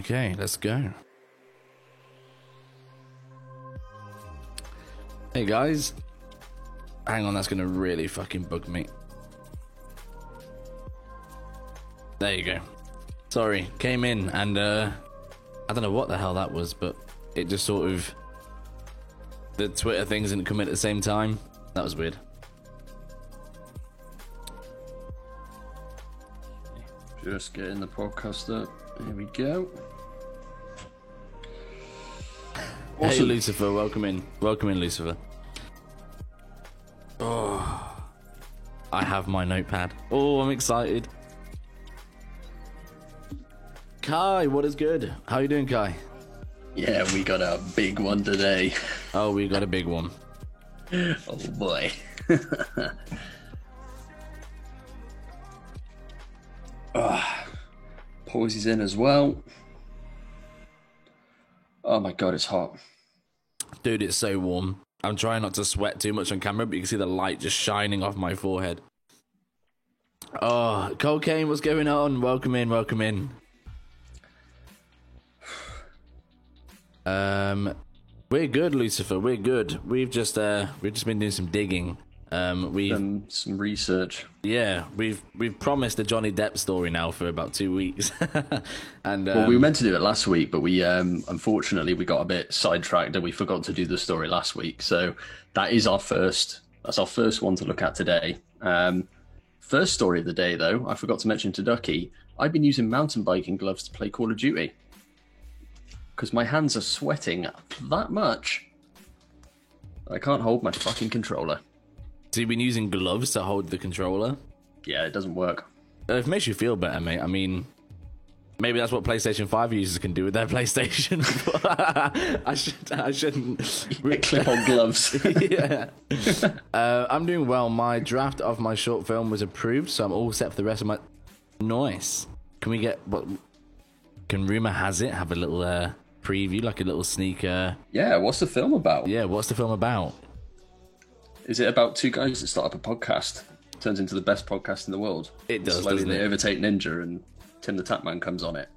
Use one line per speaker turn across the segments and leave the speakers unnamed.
Okay, let's go. Hey guys. Hang on, that's gonna really fucking bug me. There you go. Sorry, came in and I don't know what the hell that was, but it just sort of, the Twitter things didn't come in at the same time. That was weird.
Just getting the podcast up. Here we go.
Hey
Awesome.
Lucifer, welcome in. Welcome in, Lucifer. Oh, I have my notepad. Oh, I'm excited. Kai, what is good? How you doing, Kai?
Yeah, we got a big one today.
Oh, we got a big one.
Oh boy. Pauses in as well. Oh my god, it's hot.
Dude, it's so warm. I'm trying not to sweat too much on camera, but you can see the light just shining off my forehead. Oh, Cocaine, what's going on? Welcome in, welcome in. We're good, Lucifer. We're good. We've just been doing some digging. We've
Some research.
we've promised a Johnny Depp story now for about 2 weeks, and
Well, we were meant to do it last week, but we unfortunately we got a bit sidetracked and we forgot to do the story last week. So that's our first one to look at today. First story of the day, though, I forgot to mention to Ducky, I've been using mountain biking gloves to play Call of Duty because my hands are sweating that much. I can't hold my fucking controller.
so you've been using gloves to hold the controller.
Yeah, it doesn't work.
If it makes you feel better, mate. I mean, maybe that's what PlayStation 5 users can do with their PlayStation. I shouldn't.
Clip-on gloves.
Yeah. I'm doing well. My draft of my short film was approved, so I'm all set for the rest of my. Nice. Can we get what? Can rumor has it have a little preview, like a little sneaker?
Yeah, what's the film about?
Yeah. What's the film about?
Is it about two guys that start up a podcast? Turns into the best podcast in the world.
It does,
Slowly
doesn't
they
it?
overtake Ninja and Tim the Tapman comes on it.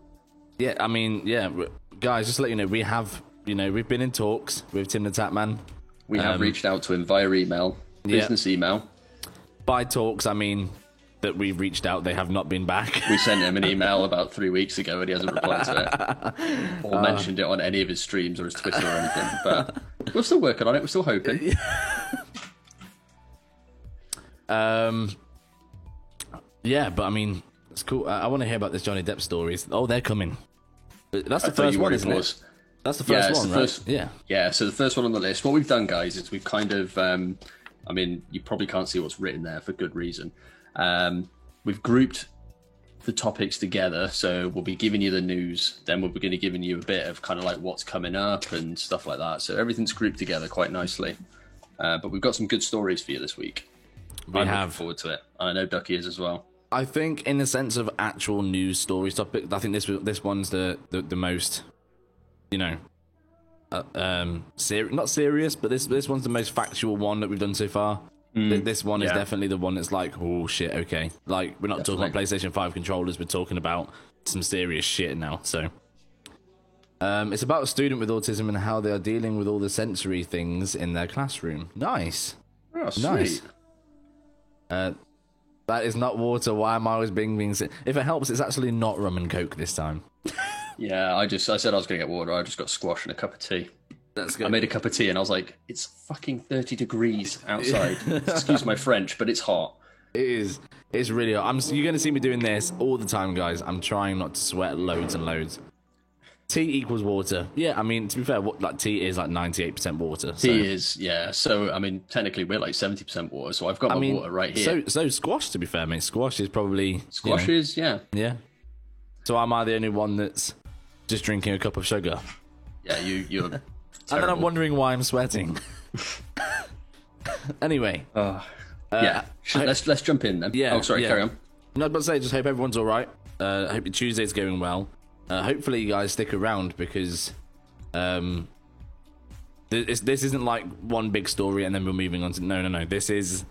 Yeah. I mean, yeah, guys. Just to let you know, we've been in talks with Tim the Tapman.
We have reached out to him via email, business email.
By talks, I mean that we've reached out. They have not been back.
We sent him an email about 3 weeks ago and he hasn't replied to it. Or mentioned it on any of his streams or his Twitter or anything. But we're still working on it. We're still hoping.
Yeah, but I mean, it's cool. I want to hear about this Johnny Depp stories. Oh, they're coming. That's the
I thought
first
you
one,
were
isn't
yours.
it? That's the first
it's
one,
the
right?
first-
Yeah.
Yeah, so the first one on the list. What we've done, guys, is we've kind of, I mean, you probably can't see what's written there for good reason. We've grouped the topics together, so we'll be giving you the news, then we'll be going to giving you a bit of kind of like what's coming up and stuff like that. So everything's grouped together quite nicely. But we've got some good stories for you this week.
We
I'm
have.
looking forward to it. I know Ducky is as well.
I think, in the sense of actual news stories topic, I think this one's the most, not serious, but this one's the most factual one that we've done so far. This one is definitely the one that's like, oh shit, okay. Like, we're not talking about PlayStation 5 controllers, we're talking about some serious shit now. So, it's about a student with autism and how they are dealing with all the sensory things in their classroom. Nice.
Oh, sweet.
Nice. That is not water. Why am I always being If it helps, it's actually not rum and coke this time.
Yeah, I said I was going to get water. I just got squash and a cup of tea.
That's good.
I made a cup of tea and I was like, it's fucking 30 degrees outside. Excuse my French, but it's hot.
It is. It's really hot. You're going to see me doing this all the time, guys. I'm trying not to sweat loads and loads. Tea equals water. Yeah, I mean, to be fair, tea is like 98% water. So.
Tea is, yeah. So, I mean, technically we're like 70% water, so I've got my water right here.
So squash, to be fair, mate. Squash is probably...
Squash is, yeah.
Yeah. So am I the only one that's just drinking a cup of sugar?
Yeah, you're
And then I'm wondering why I'm sweating. Anyway.
Let's jump in then.
Yeah.
Oh, sorry, carry on.
No, but say, just hope everyone's all right. Hope your Tuesday's going well. Hopefully you guys stick around because this isn't like one big story and then we're moving on to... No. This is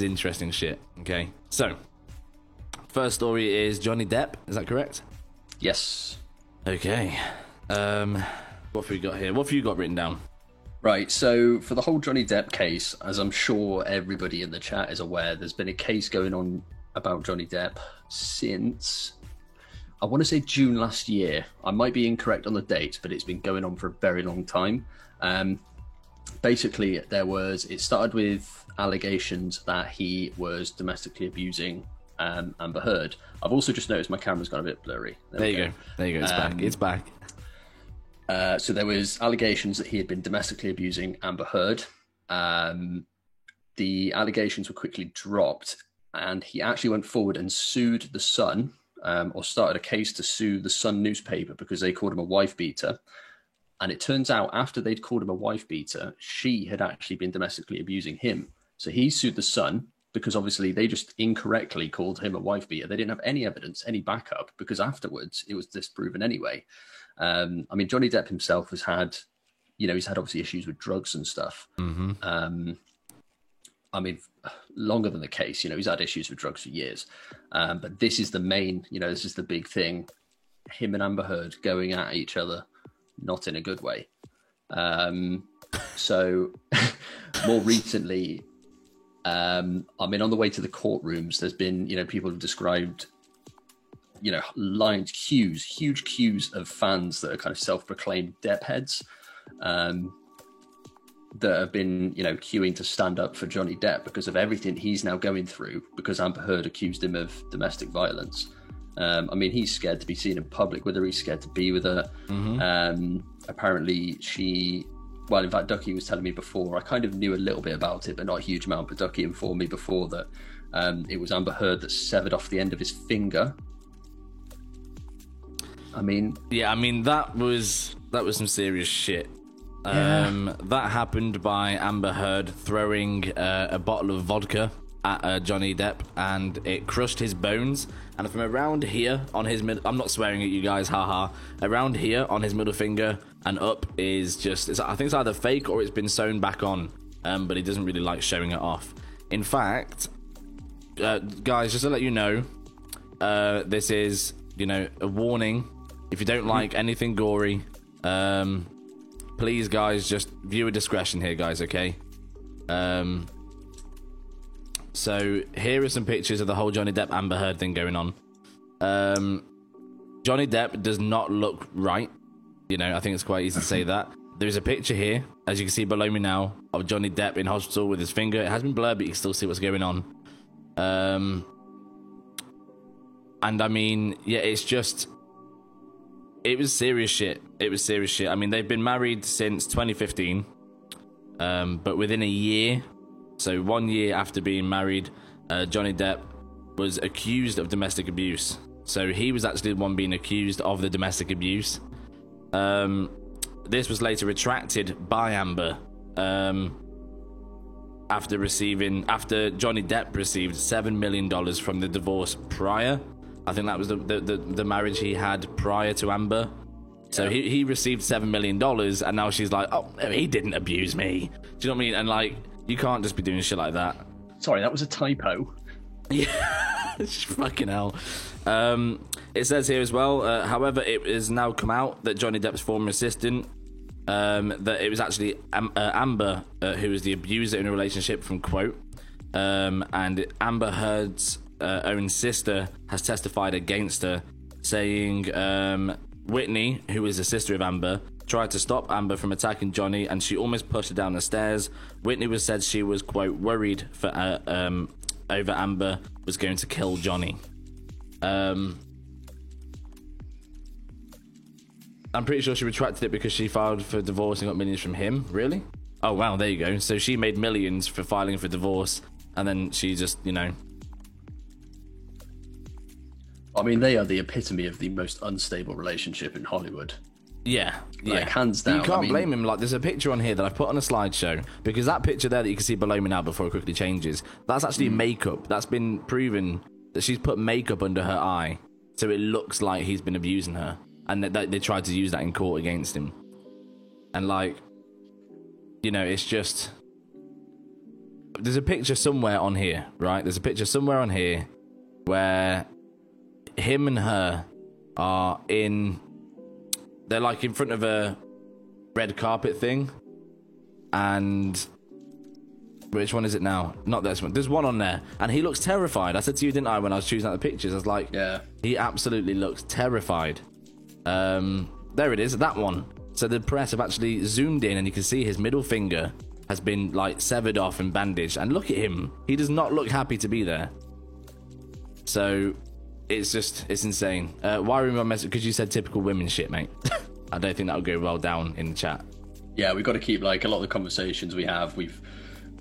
interesting shit. Okay. So, first story is Johnny Depp. Is that correct?
Yes.
Okay. What have we got here? What have you got written down?
Right, so for the whole Johnny Depp case, as I'm sure everybody in the chat is aware, there's been a case going on about Johnny Depp since, I want to say June last year. I might be incorrect on the dates, but it's been going on for a very long time. Basically, it started with allegations that he was domestically abusing Amber Heard. I've also just noticed my camera's gone a bit blurry.
There you go. It's back. It's back.
So there was allegations that he had been domestically abusing Amber Heard. The allegations were quickly dropped, and he actually went forward and sued The Sun, or started a case to sue The Sun newspaper because they called him a wife beater. And it turns out after they'd called him a wife beater, she had actually been domestically abusing him. So he sued The Sun because obviously they just incorrectly called him a wife beater. They didn't have any evidence, any backup, because afterwards it was disproven anyway. I mean, Johnny Depp himself has had, he's had obviously issues with drugs and stuff.
Mm-hmm.
I mean, longer than the case, he's had issues with drugs for years. But this is the main, this is the big thing. Him and Amber Heard going at each other, not in a good way. So more recently, I mean, on the way to the courtrooms, there's been, people have described, huge queues of fans that are kind of self-proclaimed Depp heads, that have been, queuing to stand up for Johnny Depp because of everything he's now going through, because Amber Heard accused him of domestic violence. I mean, he's scared to be seen in public with her. He's scared to be with her. Mm-hmm. Apparently in fact, Ducky was telling me before, I kind of knew a little bit about it, but not a huge amount, but Ducky informed me before that it was Amber Heard that severed off the end of his finger. I mean...
Yeah, I mean, that was some serious shit. Yeah. That happened by Amber Heard throwing a bottle of vodka at Johnny Depp, and it crushed his bones. And from around here on his I'm not swearing at you guys, haha. Around here on his middle finger and up is just, I think it's either fake or it's been sewn back on. But he doesn't really like showing it off. In fact, guys, just to let you know, this is, a warning. If you don't like anything gory, please, guys, just viewer discretion here, guys, okay? So here are some pictures of the whole Johnny Depp Amber Heard thing going on. Johnny Depp does not look right. I think it's quite easy to say that. There's a picture here, as you can see below me now, of Johnny Depp in hospital with his finger. It has been blurred, but you can still see what's going on. And I mean, yeah, it was serious shit. I mean, they've been married since 2015. But within a year, so 1 year after being married, Johnny Depp was accused of domestic abuse. So he was actually the one being accused of the domestic abuse. This was later retracted by Amber after Johnny Depp received $7 million from the divorce prior. I think that was the marriage he had prior to Amber. So he received $7 million, and now she's like, oh, he didn't abuse me. Do you know what I mean? And like, you can't just be doing shit like that.
Sorry, that was a typo.
Yeah, fucking hell. It says here as well, however, it has now come out that Johnny Depp's former assistant, that it was actually Amber who was the abuser in a relationship, from quote. And Amber Heard's own sister has testified against her, saying Whitney, who is the sister of Amber, tried to stop Amber from attacking Johnny, and she almost pushed her down the stairs. Whitney was said she was, quote, worried for over Amber was going to kill Johnny. I'm pretty sure she retracted it because she filed for divorce and got millions from him. Really? Oh, wow, there you go. So she made millions for filing for divorce, and then she just,
I mean, they are the epitome of the most unstable relationship in Hollywood.
Yeah.
Like, hands down.
You can't blame him. Like, there's a picture on here that I've put on a slideshow, because that picture there that you can see below me now before it quickly changes, that's actually makeup. That's been proven that she's put makeup under her eye, so it looks like he's been abusing her. And they tried to use that in court against him. And like, it's just... There's a picture somewhere on here, right? There's a picture somewhere on here where him and her are in they're like in front of a red carpet thing, and which one is it now? Not this one. There's one on there, and he looks terrified. I said to you, didn't I, when I was choosing out the pictures? I was like,
yeah,
he absolutely looks terrified. There it is, that one. So the press have actually zoomed in, and you can see his middle finger has been like severed off and bandaged. And look at him; he does not look happy to be there. So it's insane. Why remember my message? Because you said typical women shit, mate. I don't think that would go well down in the chat.
Yeah, we've got to keep, like, a lot of the conversations we have, we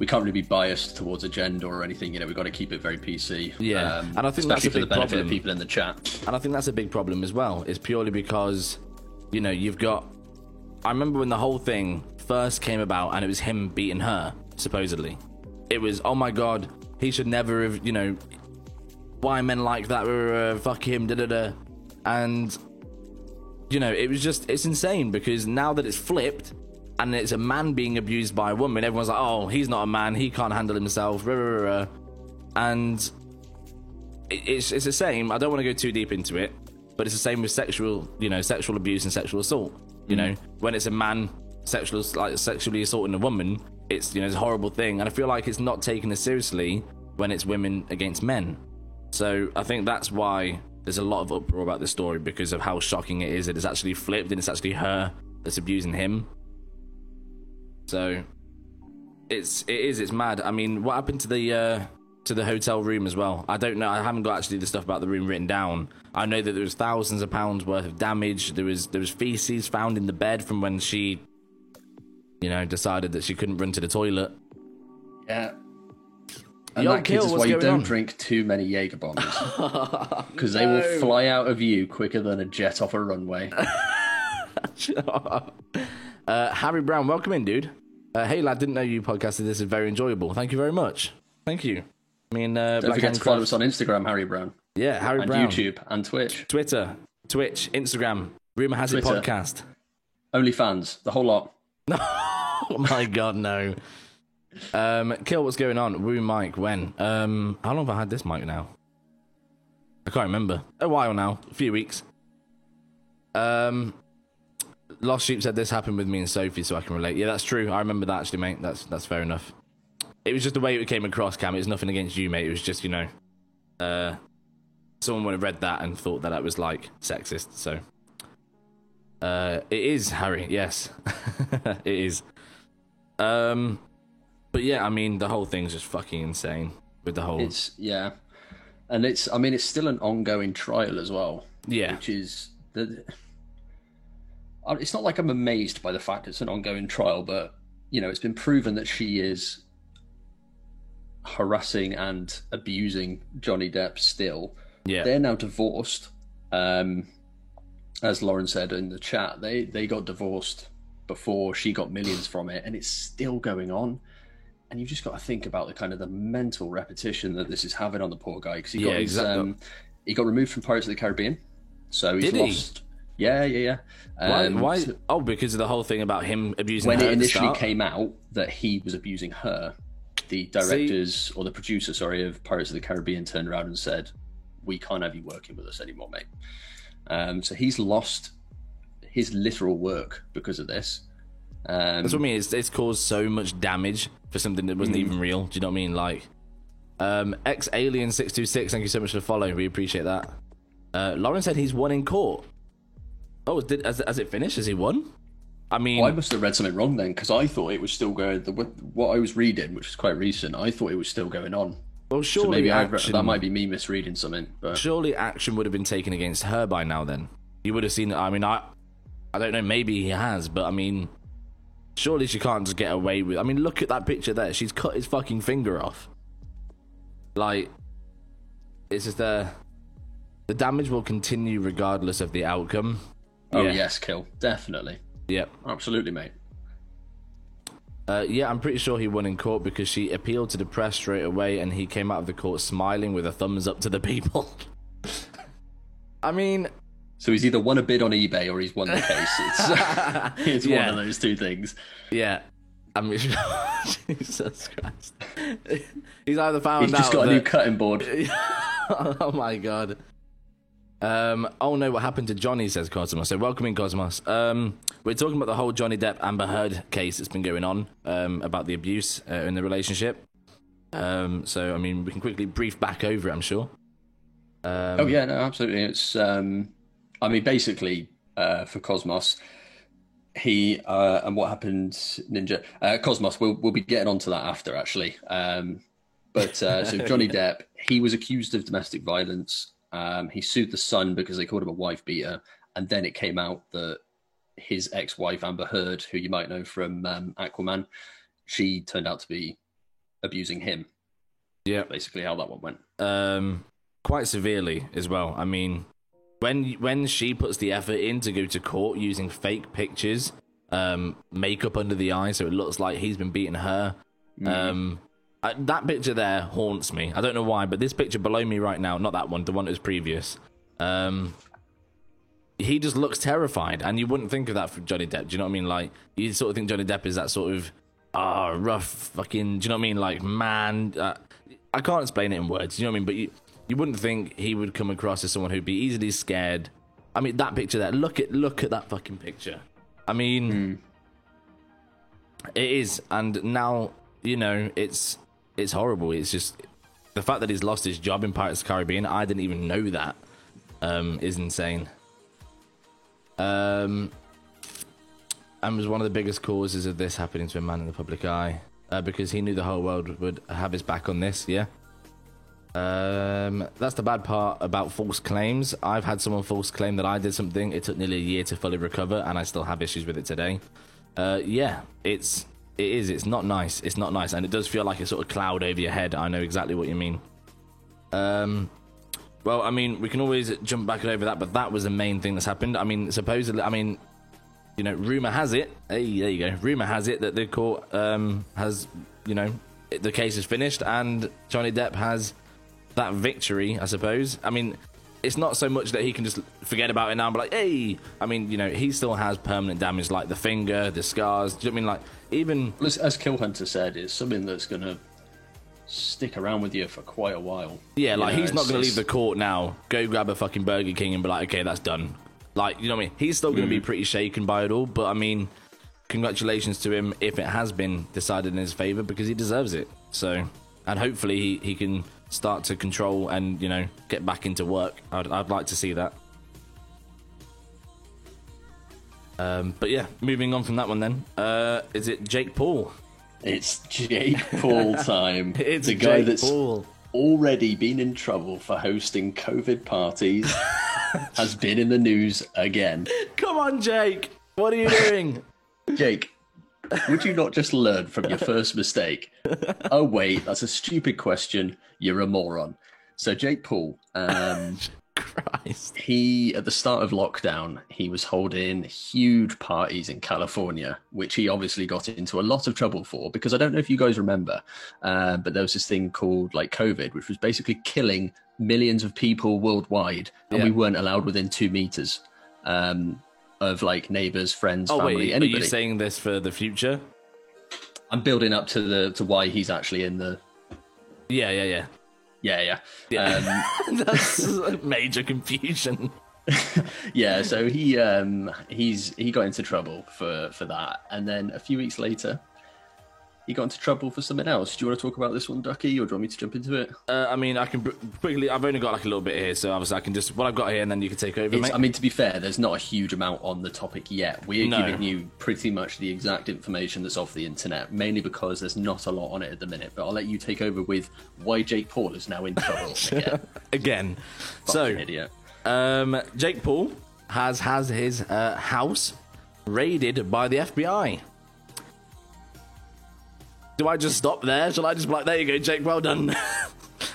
can't really be biased towards a gender or anything. We've got to keep it very PC.
Yeah, and I think that's a big
for the benefit
problem.
of people in the chat.
And I think that's a big problem as well. It's purely because, you've got. I remember when the whole thing first came about, and it was him beating her, supposedly. It was, oh my god, he should never have, why men like that, fuck him, da-da-da. And, it was just, it's insane, because now that it's flipped, and it's a man being abused by a woman, everyone's like, oh, he's not a man, he can't handle himself, and it's the same. I don't want to go too deep into it, but it's the same with sexual abuse and sexual assault. When it's a man sexually assaulting a woman, it's it's a horrible thing, and I feel like it's not taken as seriously when it's women against men. So I think that's why there's a lot of uproar about this story, because of how shocking it is that it's actually flipped and it's actually her that's abusing him. So it's mad. I mean, what happened to the hotel room as well? I don't know. I haven't got actually the stuff about the room written down. I know that there was thousands of pounds worth of damage. There was feces found in the bed from when she, decided that she couldn't run to the toilet.
Yeah. And that, kids, is why you don't drink too many Jaeger bombs, because they will fly out of you quicker than a jet off a runway.
Harry Brown, welcome in, dude. Hey lad, didn't know you podcasted. This is very enjoyable. Thank you very much. Thank you. I mean,
don't forget to follow us on Instagram, Harry Brown.
Yeah, Harry Brown.
And YouTube and Twitch.
Twitter, Twitch, Instagram, Rumour Has It podcast.
OnlyFans, the whole lot.
Oh my god, no. Kill, what's going on? Woo Mike, when? How long have I had this mic now? I can't remember. A while now. A few weeks. Lost Sheep said this happened with me and Sophie, so I can relate. Yeah, that's true. I remember that actually, mate. That's fair enough. It was just the way it came across, Cam. It was nothing against you, mate. It was just, someone would have read that and thought that was like sexist. So it is, Harry. Yes, it is. But yeah, I mean, the whole thing's just fucking insane with the whole.
And it's still an ongoing trial as well.
Yeah,
which is it's not like I'm amazed by the fact it's an ongoing trial, but it's been proven that she is harassing and abusing Johnny Depp still.
Yeah,
they're now divorced. As Lauren said in the chat, they got divorced before she got millions from it, and it's still going on. And you've just got to think about the mental repetition that this is having on the poor guy, because he got removed from Pirates of the Caribbean, so he's lost. Yeah.
Why? Oh, because of the whole thing about him abusing her.
When it initially came out that he was abusing her, the directors or the producer, of Pirates of the Caribbean turned around and said, "We can't have you working with us anymore, mate." So he's lost his literal work because of this.
That's what I mean. It's caused so much damage for something that wasn't even real. Do you know what I mean? Like, Alien626, thank you so much for the follow. We appreciate that. Lauren said he's won in court. Oh, has it finished? Has he won? I mean,
I must have read something wrong then, because I thought it was still going. What I was reading, which is quite recent, I thought it was still going on.
Well, surely
so that might be me misreading something. But
surely action would have been taken against her by now. Then you would have seen it. I mean, I don't know. Maybe he has, but I mean, surely she can't just get away with. I mean, look at that picture there. She's cut his fucking finger off. Like, it's just the damage will continue regardless of the outcome.
Oh yes, Kill, definitely.
Yep,
absolutely, mate.
Yeah, I'm pretty sure he won in court because she appealed to the press straight away, and he came out of the court smiling with a thumbs up to the people. I mean,
so he's either won a bid on eBay or he's won the case. It's one of those two things.
Yeah. I mean, Jesus Christ. He's either found out.
He's just got a new cutting board.
Oh my god. Oh no, what happened to Johnny, says Cosmos. So welcome in, Cosmos. We're talking about the whole Johnny Depp Amber Heard case that's been going on, about the abuse in the relationship. So I mean, we can quickly brief back over it, I'm sure.
Oh yeah, no, absolutely. It's I mean, basically, for Cosmos, he and what happened, Ninja. Cosmos, we'll be getting onto that after, actually. But so Johnny Depp, he was accused of domestic violence. He sued the Sun because they called him a wife beater, and then it came out that his ex-wife Amber Heard, who you might know from Aquaman, she turned out to be abusing him.
Yeah,
basically how that one went.
Quite severely as well. I mean, when she puts the effort in to go to court using fake pictures, makeup under the eye, so it looks like he's been beating her. That picture there haunts me. I don't know why, but this picture below me right now, not that one, the one that was previous, he just looks terrified, and you wouldn't think of that for Johnny Depp. Do you know what I mean? Like, you sort of think Johnny Depp is that sort of rough fucking, do you know what I mean? Like, man, I can't explain it in words, do you know what I mean? But you wouldn't think he would come across as someone who'd be easily scared. I mean, that picture there, look at that fucking picture. I mean, it is, and now, you know, it's horrible. It's just the fact that he's lost his job in Pirates of the Caribbean. I didn't even know that. Is insane. And was one of the biggest causes of this happening to a man in the public eye, because he knew the whole world would have his back on this. Yeah. That's the bad part about false claims. I've had someone false claim that I did something. It took nearly a year to fully recover, and I still have issues with it today. Yeah, it's not nice. It's not nice, and it does feel like a sort of cloud over your head. I know exactly what you mean. Well, I mean, we can always jump back over that, but that was the main thing that's happened. I mean, supposedly, I mean, you know, rumor has it. Hey, there you go. Rumor has it that the court has, you know, the case is finished, and Johnny Depp has that victory, I suppose. I mean, it's not so much that he can just forget about it now and be like, hey. I mean, you know, he still has permanent damage, like the finger, the scars. Do you know what I mean? Like, even...
Well, as Kill Hunter said, it's something that's going to stick around with you for quite a while.
Yeah, like, he's not going to leave the court now, go grab a fucking Burger King and be like, okay, that's done. Like, you know what I mean? He's still going to be pretty shaken by it all, but, I mean, congratulations to him if it has been decided in his favour, because he deserves it. So, and hopefully he can start to control and, you know, get back into work. I'd like to see that. But yeah, moving on from that one then. Is it Jake Paul?
It's Jake Paul time.
It's
the guy
Jake
that's
Paul.
Already been in trouble for hosting COVID parties has been in the news again.
Come on, Jake. What are you doing?
Jake, would you not just learn from your first mistake? Oh, wait, that's a stupid question. You're a moron. So Jake Paul,
Christ.
He, at the start of lockdown, he was holding huge parties in California, which he obviously got into a lot of trouble for, because I don't know if you guys remember, but there was this thing called like COVID, which was basically killing millions of people worldwide, and we weren't allowed within 2 meters of like neighbors, friends, family,
wait,
anybody.
Are you saying this for the future?
I'm building up to why he's actually in the...
Yeah. That's major confusion.
Yeah, so he got into trouble for that, and then a few weeks later he got into trouble for something else. Do you want to talk about this one, Ducky, or do you want me to jump into it?
I mean, I can quickly. I've only got like a little bit here, so obviously I can just what I've got here, and then you can take over, mate.
I mean, to be fair, there's not a huge amount on the topic yet. We're giving you pretty much the exact information that's off the internet, mainly because there's not a lot on it at the minute. But I'll let you take over with why Jake Paul is now in trouble
again. So,
idiot.
Jake Paul has his house raided by the FBI. Do I just stop there? Shall I just be like, there you go, Jake, well done?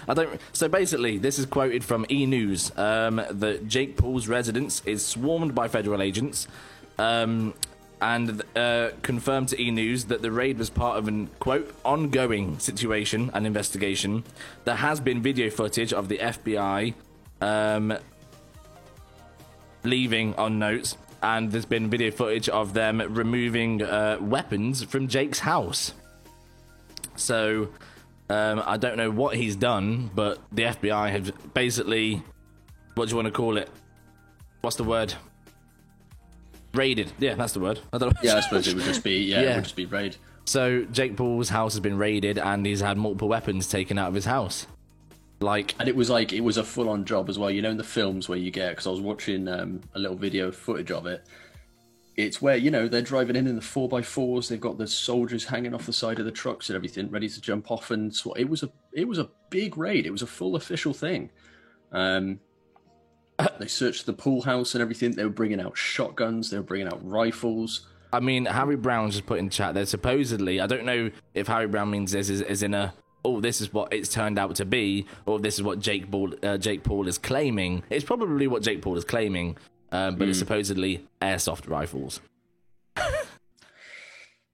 I don't. So basically, this is quoted from E! News that Jake Paul's residence is swarmed by federal agents, and confirmed to E! News that the raid was part of an, quote, ongoing situation and investigation. There has been video footage of the FBI leaving on notes, and there's been video footage of them removing weapons from Jake's house. So, I don't know what he's done, but the FBI have basically what do you want to call it? What's the word? Raided. Yeah, that's the word. I don't know.
Yeah, I suppose it would just be it would just be raid.
So Jake Paul's house has been raided, and he's had multiple weapons taken out of his house.
And it was a full-on job as well. You know, in the films where you get, because I was watching a little video footage of it. It's where, you know, they're driving in the 4x4s. They've got the soldiers hanging off the side of the trucks and everything, ready to jump off. And it was a big raid. It was a full official thing. They searched the pool house and everything. They were bringing out shotguns. They were bringing out rifles.
I mean, Harry Brown just put in chat there, supposedly, I don't know if Harry Brown means this is in a, oh, this is what it's turned out to be, or this is what Jake Paul is claiming. It's probably what Jake Paul is claiming, but it's supposedly airsoft rifles.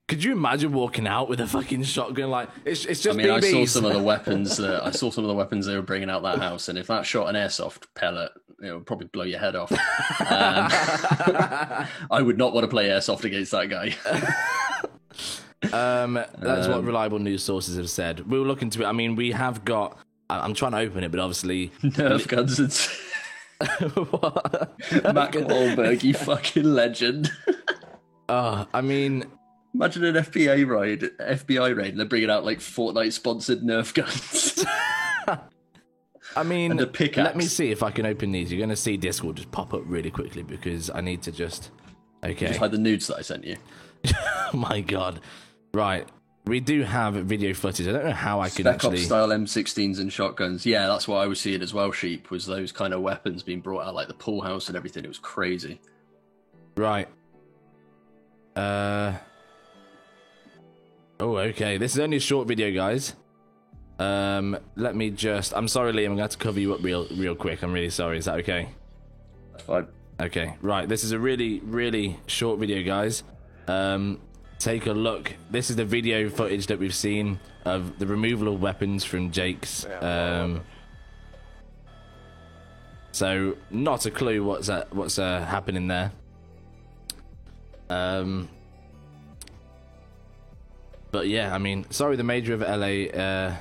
Could you imagine walking out with a fucking shotgun? Like, it's just BBs.
I saw some of the weapons. They were bringing out that house, and if that shot an airsoft pellet, it would probably blow your head off. I would not want to play airsoft against that guy.
That's what reliable news sources have said. We'll look into it. I mean, we have got. I'm trying to open it, but obviously
Nerf guns and. Mac Wahlberg, you fucking legend.
I mean.
Imagine an FBI raid, and they're bringing out like Fortnite-sponsored Nerf guns.
I mean,
and a pickaxe.
Let me see if I can open these. You're going to see Discord just pop up really quickly because I need to just. Okay.
Just hide the nudes that I sent you.
Oh my god! Right, we do have video footage. I don't know how I can actually.
Spec Ops style M16s and shotguns. Yeah, that's what I was seeing as well. Sheep was those kind of weapons being brought out, like the pool house and everything. It was crazy.
Right. Oh, okay. This is only a short video, guys. Let me just. I'm sorry, Liam. I'm going to have to cover you up real quick. I'm really sorry. Is that okay?
That's fine.
Okay. Right. This is a really, really short video, guys. Take a look. This is the video footage that we've seen of the removal of weapons from Jake's. So, not a clue what's happening there. But yeah, I mean, sorry, the mayor of LA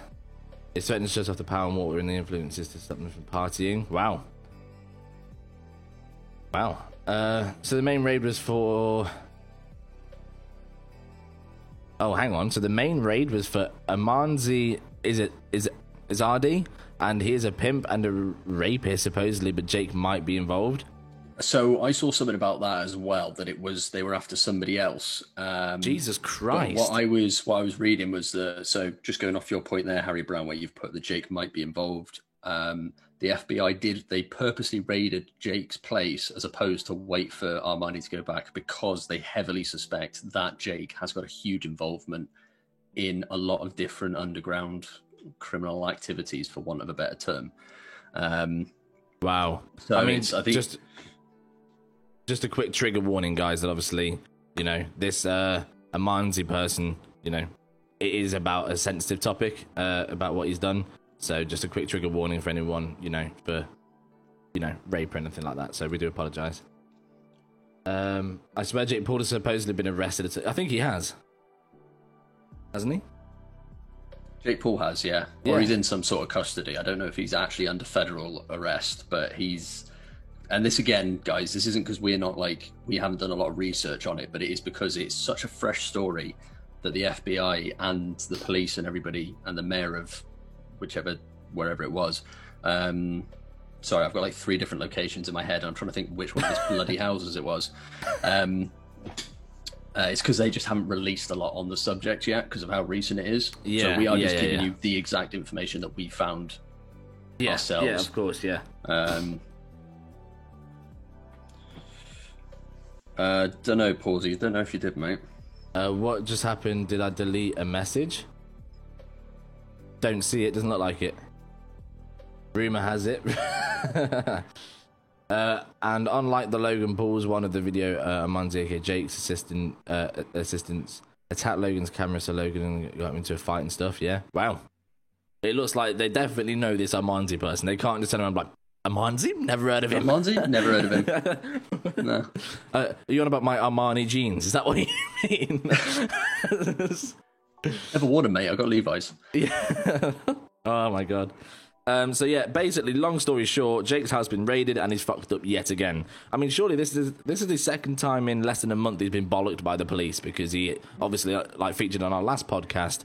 is threatening to shut off the power and water and the influences to stop them from partying. Wow. So the main raid was for. Oh, hang on. So the main raid was for Amanzi. Is Ardi, and he is a pimp and a rapist supposedly, but Jake might be involved.
So I saw something about that as well, that they were after somebody else.
Jesus Christ!
What I was reading was so just going off your point there, Harry Brown, where you've put that Jake might be involved. The FBI they purposely raided Jake's place as opposed to wait for Armani to go back because they heavily suspect that Jake has got a huge involvement in a lot of different underground criminal activities, for want of a better term.
Wow!
So
I mean,
I think
just a quick trigger warning, guys, that obviously, you know, this Amanzi person, you know, it is about a sensitive topic about what he's done. So just a quick trigger warning for anyone, you know, for, you know, rape or anything like that. So we do apologise. I swear Jake Paul has supposedly been arrested. I think he has. Hasn't he?
Jake Paul has, yeah. Or he's in some sort of custody. I don't know if he's actually under federal arrest, but he's... And this again, guys, this isn't because we haven't done a lot of research on it, but it is because it's such a fresh story that the FBI and the police and everybody and the mayor of wherever it was. Sorry, I've got like 3 different locations in my head, and I'm trying to think which one of these bloody houses it was. It's because they just haven't released a lot on the subject yet because of how recent it is.
Yeah,
so we are just giving you the exact information that we found ourselves.
Yeah, of course, yeah.
Don't know, Pawsy. Don't know if you did, mate.
What just happened? Did I delete a message? Don't see it. Doesn't look like it. Rumor has it. And unlike the Logan Pauls one of the video, Amanzi, aka Jake's assistants attacked Logan's camera, so Logan got him into a fight and stuff. Yeah. Wow. It looks like they definitely know this Amanzi person. They can't just turn around like, Amanzi? Never heard of him.
Amanzi? Never heard of him. No.
Are you on about my Armani jeans? Is that what you mean?
Never worn them, mate. I got Levi's.
Yeah. Oh my god. So yeah, basically, long story short, Jake's house has been raided and he's fucked up yet again. I mean, surely this is the second time in less than a month he's been bollocked by the police, because he obviously, like, featured on our last podcast.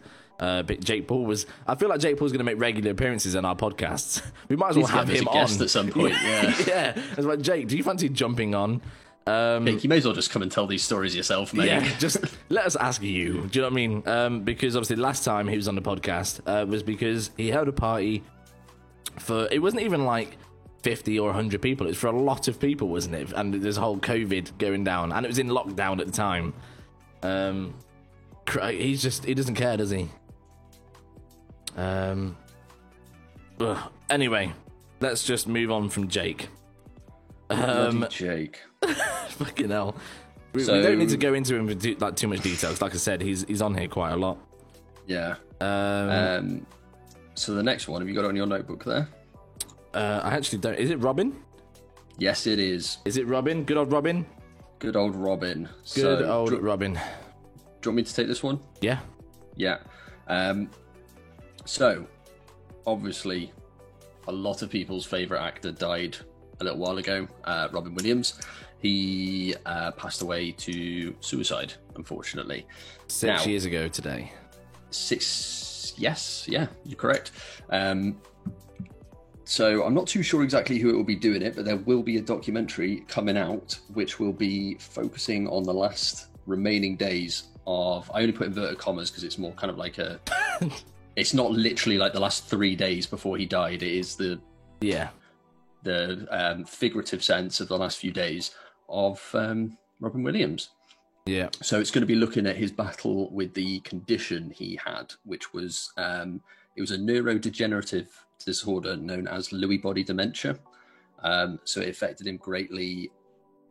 Jake Paul was. I feel like Jake Paul's going to make regular appearances on our podcasts. We might as well have him on
at some point. Yeah,
yeah. It's like, Jake, do you fancy jumping on?
Jake, you may as well just come and tell these stories yourself, mate.
Yeah, just let us ask you. Do you know what I mean? Because obviously, last time he was on the podcast was because he held a party for. It wasn't even like 50 or 100 people. It was for a lot of people, wasn't it? And there's a whole COVID going down, and it was in lockdown at the time. He doesn't care, does he? Anyway, let's just move on from Jake.
Jake.
Fucking hell. We don't need to go into him with too much detail, because like I said, he's on here quite a lot.
Yeah. So the next one, have you got it on your notebook there?
I actually don't. Is it Robin?
Yes, it is.
Is it Robin? Good old Robin?
Good old Robin.
Good old Robin.
Do you want me to take this one?
Yeah.
Yeah. So, obviously, a lot of people's favourite actor died a little while ago, Robin Williams. He passed away to suicide, unfortunately.
6 years ago today.
6, yes, yeah, you're correct. So I'm not too sure exactly who it will be doing it, but there will be a documentary coming out which will be focusing on the last remaining days of, I only put inverted commas because it's more kind of like a, it's not literally like the last 3 days before he died. It is the figurative sense of the last few days of Robin Williams.
Yeah.
So it's going to be looking at his battle with the condition he had, which was, it was a neurodegenerative disorder known as Lewy body dementia. So it affected him greatly,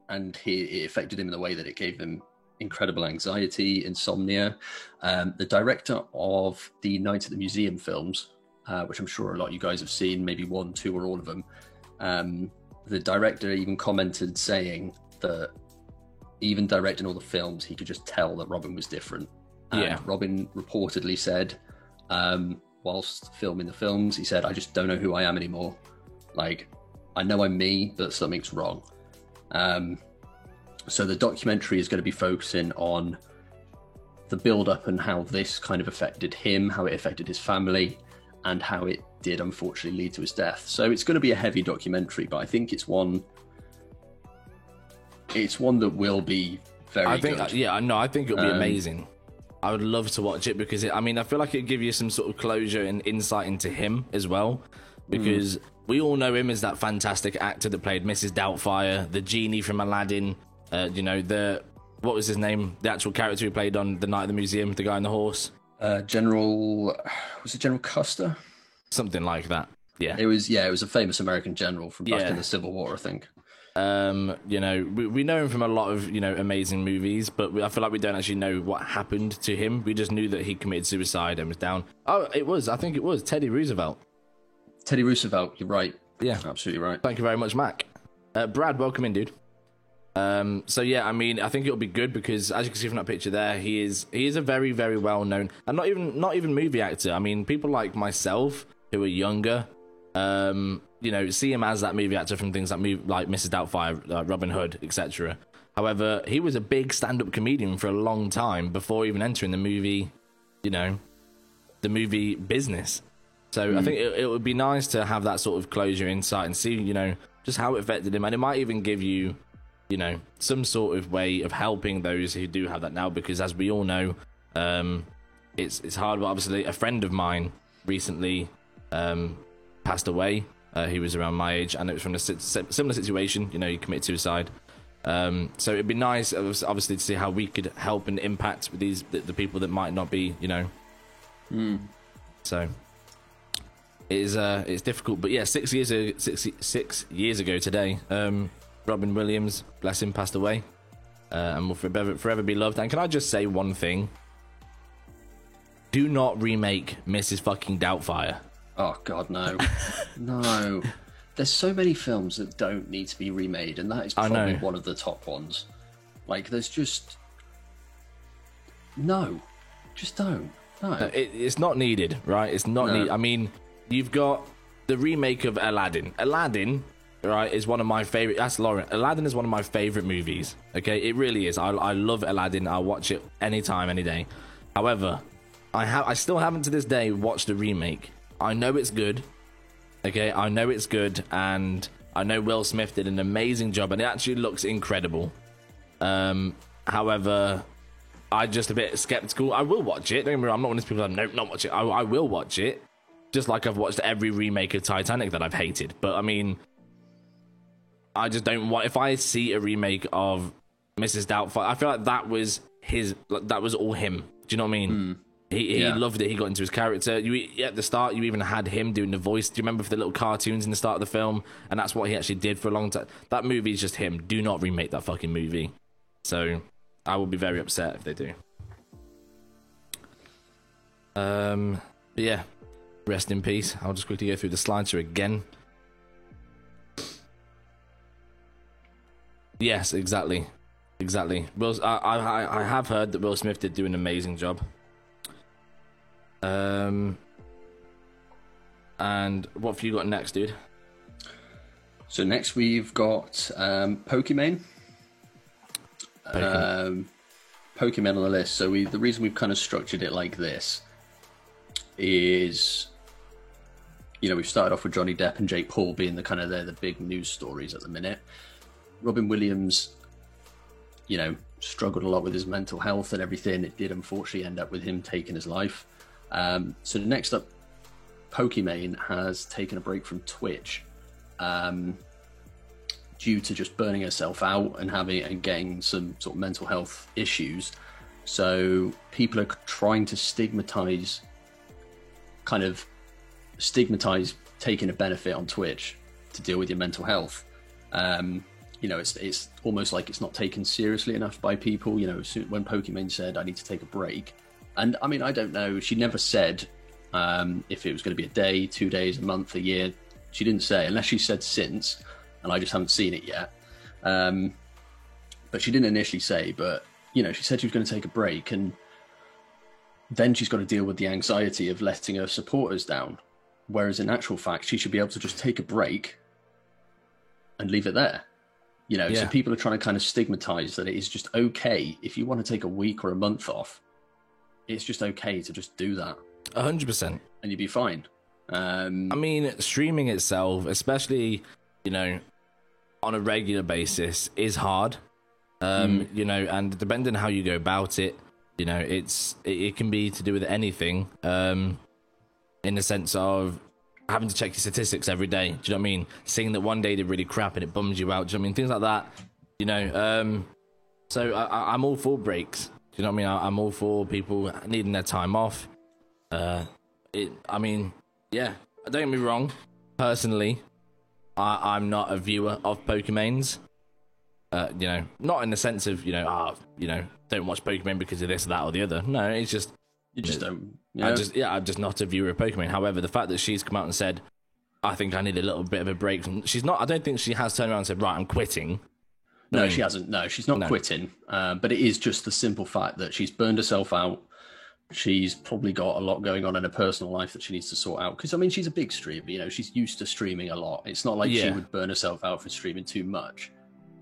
and it affected him in the way that it gave him incredible anxiety, insomnia. The director of the Night at the Museum films, which I'm sure a lot of you guys have seen, maybe 1, 2, or all of them, the director even commented saying that even directing all the films, he could just tell that Robin was different.
Yeah.
Robin reportedly said, whilst filming the films, he said, "I just don't know who I am anymore. Like, I know I'm me, but something's wrong." So the documentary is going to be focusing on the build-up and how this kind of affected him, how it affected his family, and how it did unfortunately lead to his death. So it's going to be a heavy documentary, but I think it's one that will be very good.
Yeah, I think it'll be amazing. I would love to watch it because I feel like it'd give you some sort of closure and insight into him as well, because we all know him as that fantastic actor that played Mrs. Doubtfire, the genie from Aladdin. What was his name? The actual character he played on The Night at the Museum, the guy on the horse.
General Custer?
Something like that. Yeah.
It was a famous American general from back in the Civil War, I think.
We know him from a lot of, amazing movies, but I feel like we don't actually know what happened to him. We just knew that he committed suicide and was down. Oh, I think it was Teddy Roosevelt.
Teddy Roosevelt, you're right.
Yeah.
Absolutely right.
Thank you very much, Mac. Brad, welcome in, dude. So yeah, I think it'll be good because, as you can see from that picture there, he is a very, very well known, and not even movie actor. People like myself who are younger, see him as that movie actor from things like Mrs. Doubtfire, Robin Hood, etc. However, he was a big stand-up comedian for a long time before even entering the movie, the movie business. So I think it would be nice to have that sort of closure, insight, and see, just how it affected him, and it might even give you, some sort of way of helping those who do have that now, because as we all know, it's hard. But obviously, a friend of mine recently passed away. He was around my age, and it was from a similar situation. He committed suicide. So it'd be nice, obviously, to see how we could help and impact the people that might not be, So it's difficult, but yeah, 6 years ago today, Robin Williams, bless him, passed away, and will forever be loved. And can I just say one thing? Do not remake Mrs. fucking Doubtfire.
Oh God, no. No. There's so many films that don't need to be remade, and that is probably one of the top ones. There's just... No. Just don't. No.
It's not needed, right? It's not needed. You've got the remake of Aladdin, right, is one of my favorite. That's Lauren. Aladdin is one of my favorite movies. Okay, it really is. I love Aladdin. I'll watch it anytime, any day. However, I still haven't to this day watched the remake. I know it's good. Okay, I know it's good, and I know Will Smith did an amazing job, and it actually looks incredible. However, I'm just a bit skeptical. I will watch it. Don't get me wrong, I'm not one of those people that nope, not watch it. I will watch it, just like I've watched every remake of Titanic that I've hated. But I mean, I just don't want. If I see a remake of Mrs. Doubtfire, I feel like that was all him. Do you know what I mean? He loved it. He got into his character. At the start, you even had him doing the voice. Do you remember for the little cartoons in the start of the film? And that's what he actually did for a long time. That movie is just him. Do not remake that fucking movie. So I will be very upset if they do. Yeah. Rest in peace. I'll just quickly go through the slideshow again. Yes, exactly. I have heard that Will Smith did do an amazing job. And what have you got next, dude?
So next we've got Pokimane. Pokimane on the list. So the reason we've kind of structured it like this is, you know, we've started off with Johnny Depp and Jake Paul being the big news stories at the minute. Robin Williams, you know, struggled a lot with his mental health and everything. It did unfortunately end up with him taking his life. So next up, Pokimane has taken a break from Twitch due to just burning herself out and getting some sort of mental health issues. So people are trying to stigmatize taking a benefit on Twitch to deal with your mental health. You know, it's almost like it's not taken seriously enough by people. You know, when Pokimane said, I need to take a break. And I mean, I don't know. She never said if it was going to be a day, 2 days, a month, a year. She didn't say, unless she said since, and I just haven't seen it yet. But she didn't initially say, but, you know, she said she was going to take a break, and then she's got to deal with the anxiety of letting her supporters down. Whereas in actual fact, she should be able to just take a break and leave it there. You know, so people are trying to kind of stigmatize that it is just okay if you want to take a week or a month off. It's just okay to just do that.
100%.
And you'd be fine.
I mean, streaming itself, especially, you know, on a regular basis, is hard. You know, and depending on how you go about it, you know, it can be to do with anything. In the sense of having to check your statistics every day. Do you know what I mean? Seeing that one day they're really crap and it bums you out. Do you know what I mean? Things like that. You know, so I'm all for breaks. Do you know what I mean? I'm all for people needing their time off. I mean, yeah, don't get me wrong. Personally, I'm not a viewer of Pokimanes. You know, not in the sense of, you know, don't watch Pokimane because of this, that, or the other. No, it's just...
You just don't...
Yeah. I'm just not a viewer of Pokimane. However, the fact that she's come out and said, I think I need a little bit of a break from... I don't think she has turned around and said, right, I'm quitting.
No, she hasn't. No, she's not quitting. But it is just the simple fact that she's burned herself out. She's probably got a lot going on in her personal life that she needs to sort out. Because, I mean, she's a big streamer. You know, she's used to streaming a lot. It's not like she would burn herself out for streaming too much.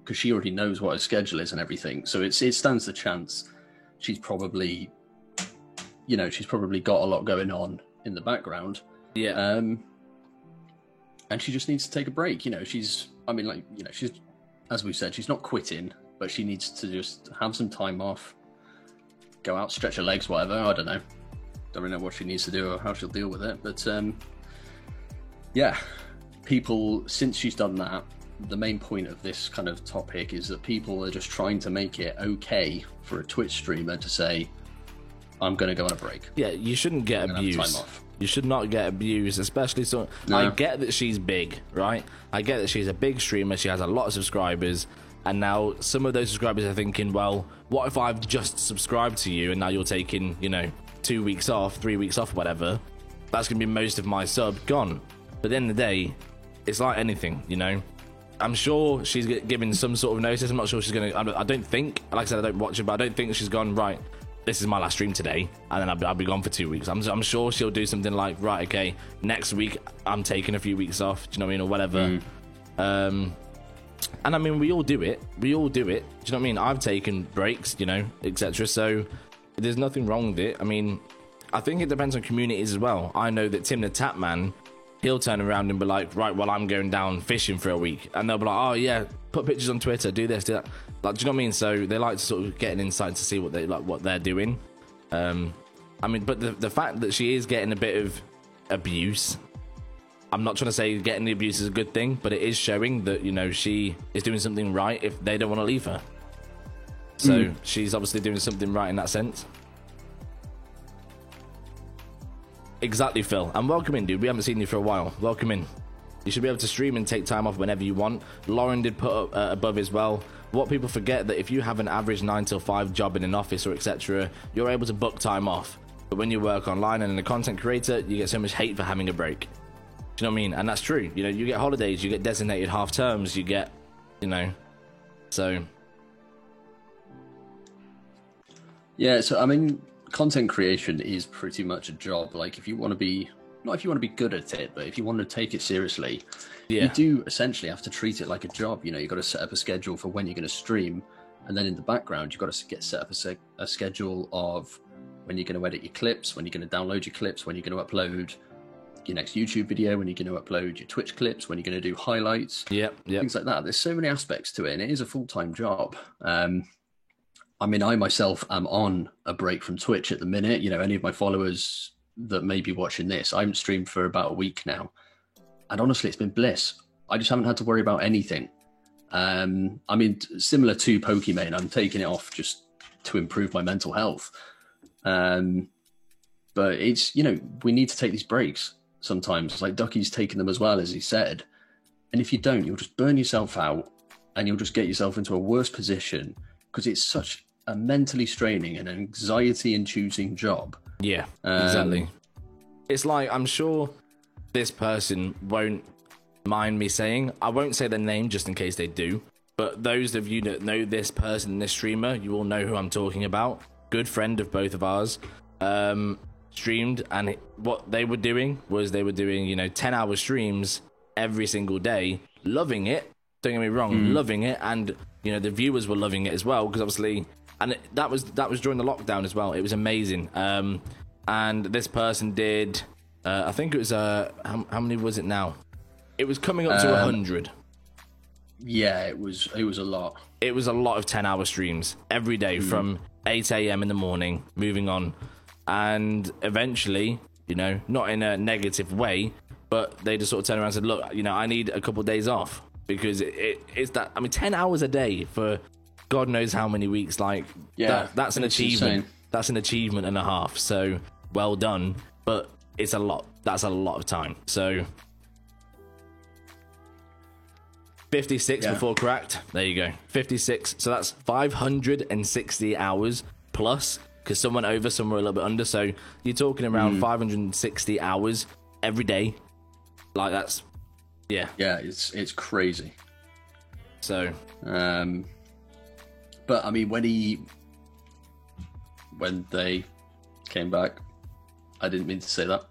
Because she already knows what her schedule is and everything. So it stands the chance she's probably... You know, she's probably got a lot going on in the background.
Yeah.
And she just needs to take a break. You know, she's... I mean, like, you know, she's... As we've said, she's not quitting, but she needs to just have some time off, go out, stretch her legs, whatever. I don't know. Don't really know what she needs to do or how she'll deal with it. But, yeah, people, since she's done that, the main point of this kind of topic is that people are just trying to make it okay for a Twitch streamer to say, I'm going to go on a break.
Yeah, you shouldn't get abused. You should not get abused, especially so. No. I get that she's big, right? I get that she's a big streamer. She has a lot of subscribers, and now some of those subscribers are thinking, well, what if I've just subscribed to you and now you're taking, you know, 2 weeks off, 3 weeks off, whatever? That's going to be most of my sub gone. But at the end of the day, it's like anything, you know. I'm sure she's given some sort of notice. I'm not sure she's going to. I don't think, like I said, I don't watch it, but I don't think she's gone, right, this is my last stream today, and then I'll be gone for 2 weeks. I'm sure she'll do something like, right, okay, next week I'm taking a few weeks off, do you know what I mean, or whatever. And I mean, we all do it. Do you know what I mean? I've taken breaks, you know, etc. So there's nothing wrong with it. I mean, I think it depends on communities as well. I know that Tim the Tapman, he'll turn around and be like, right, well, I'm going down fishing for a week, and they'll be like, oh yeah, put pictures on Twitter, do this, do that. Like, do you know what I mean? So they like to sort of get an insight to see what they're doing. I mean, but the fact that she is getting a bit of abuse, I'm not trying to say getting the abuse is a good thing, but it is showing that, you know, she is doing something right if they don't want to leave her. So she's obviously doing something right in that sense. Exactly, Phil. And welcome in, dude. We haven't seen you for a while. Welcome in. You should be able to stream and take time off whenever you want. Lauren did put up above as well. What people forget that if you have an average 9 till 5 job in an office or etc., you're able to book time off. But when you work online and in a content creator, you get so much hate for having a break. Do you know what I mean? And that's true. You know, you get holidays, you get designated half terms, you get, you know, so.
Yeah, so I mean, content creation is pretty much a job. Like, if you want to be, not if you want to be good at it, but if you want to take it seriously, you do essentially have to treat it like a job. You know, you've got to set up a schedule for when you're going to stream, and then in the background, you've got to set up a schedule of when you're going to edit your clips, when you're going to download your clips, when you're going to upload your next YouTube video, when you're going to upload your Twitch clips, when you're going to do highlights, things like that. There's so many aspects to it, and it is a full-time job. I mean, I myself am on a break from Twitch at the minute. You know, any of my followers that may be watching this, I haven't streamed for about a week now, and honestly, it's been bliss. I just haven't had to worry about anything. I mean, similar to Pokimane, I'm taking it off just to improve my mental health. But it's, you know, we need to take these breaks sometimes. Like Ducky's taking them as well, as he said. And if you don't, you'll just burn yourself out, and you'll just get yourself into a worse position, because it's such a mentally straining and anxiety-inducing job.
Yeah, exactly. It's like, I'm sure this person won't mind me saying, I won't say their name just in case they do, but those of you that know this person, this streamer, you all know who I'm talking about. Good friend of both of ours. Streamed, and what they were doing was they were doing, you know, 10-hour streams every single day, loving it. Don't get me wrong, loving it, and you know the viewers were loving it as well, because obviously, and that was during the lockdown as well. It was amazing. And this person did, I think it was how many was it now? It was coming up to 100.
Yeah, it was a lot.
It was a lot of 10-hour streams every day from 8 a.m. in the morning, moving on. And eventually, you know, not in a negative way, but they just sort of turned around and said, look, you know, I need a couple of days off, because it's that, I mean, 10 hours a day for God knows how many weeks. Like, that's an achievement. Insane. That's an achievement and a half. So well done, but it's a lot. That's a lot of time. So 56 before cracked. There you go. 56. So that's 560 hours plus, because some went over, some were a little bit under. So you're talking around 560 hours every day. Like, that's, yeah,
it's crazy.
So,
but I mean, when they came back, I didn't mean to say that.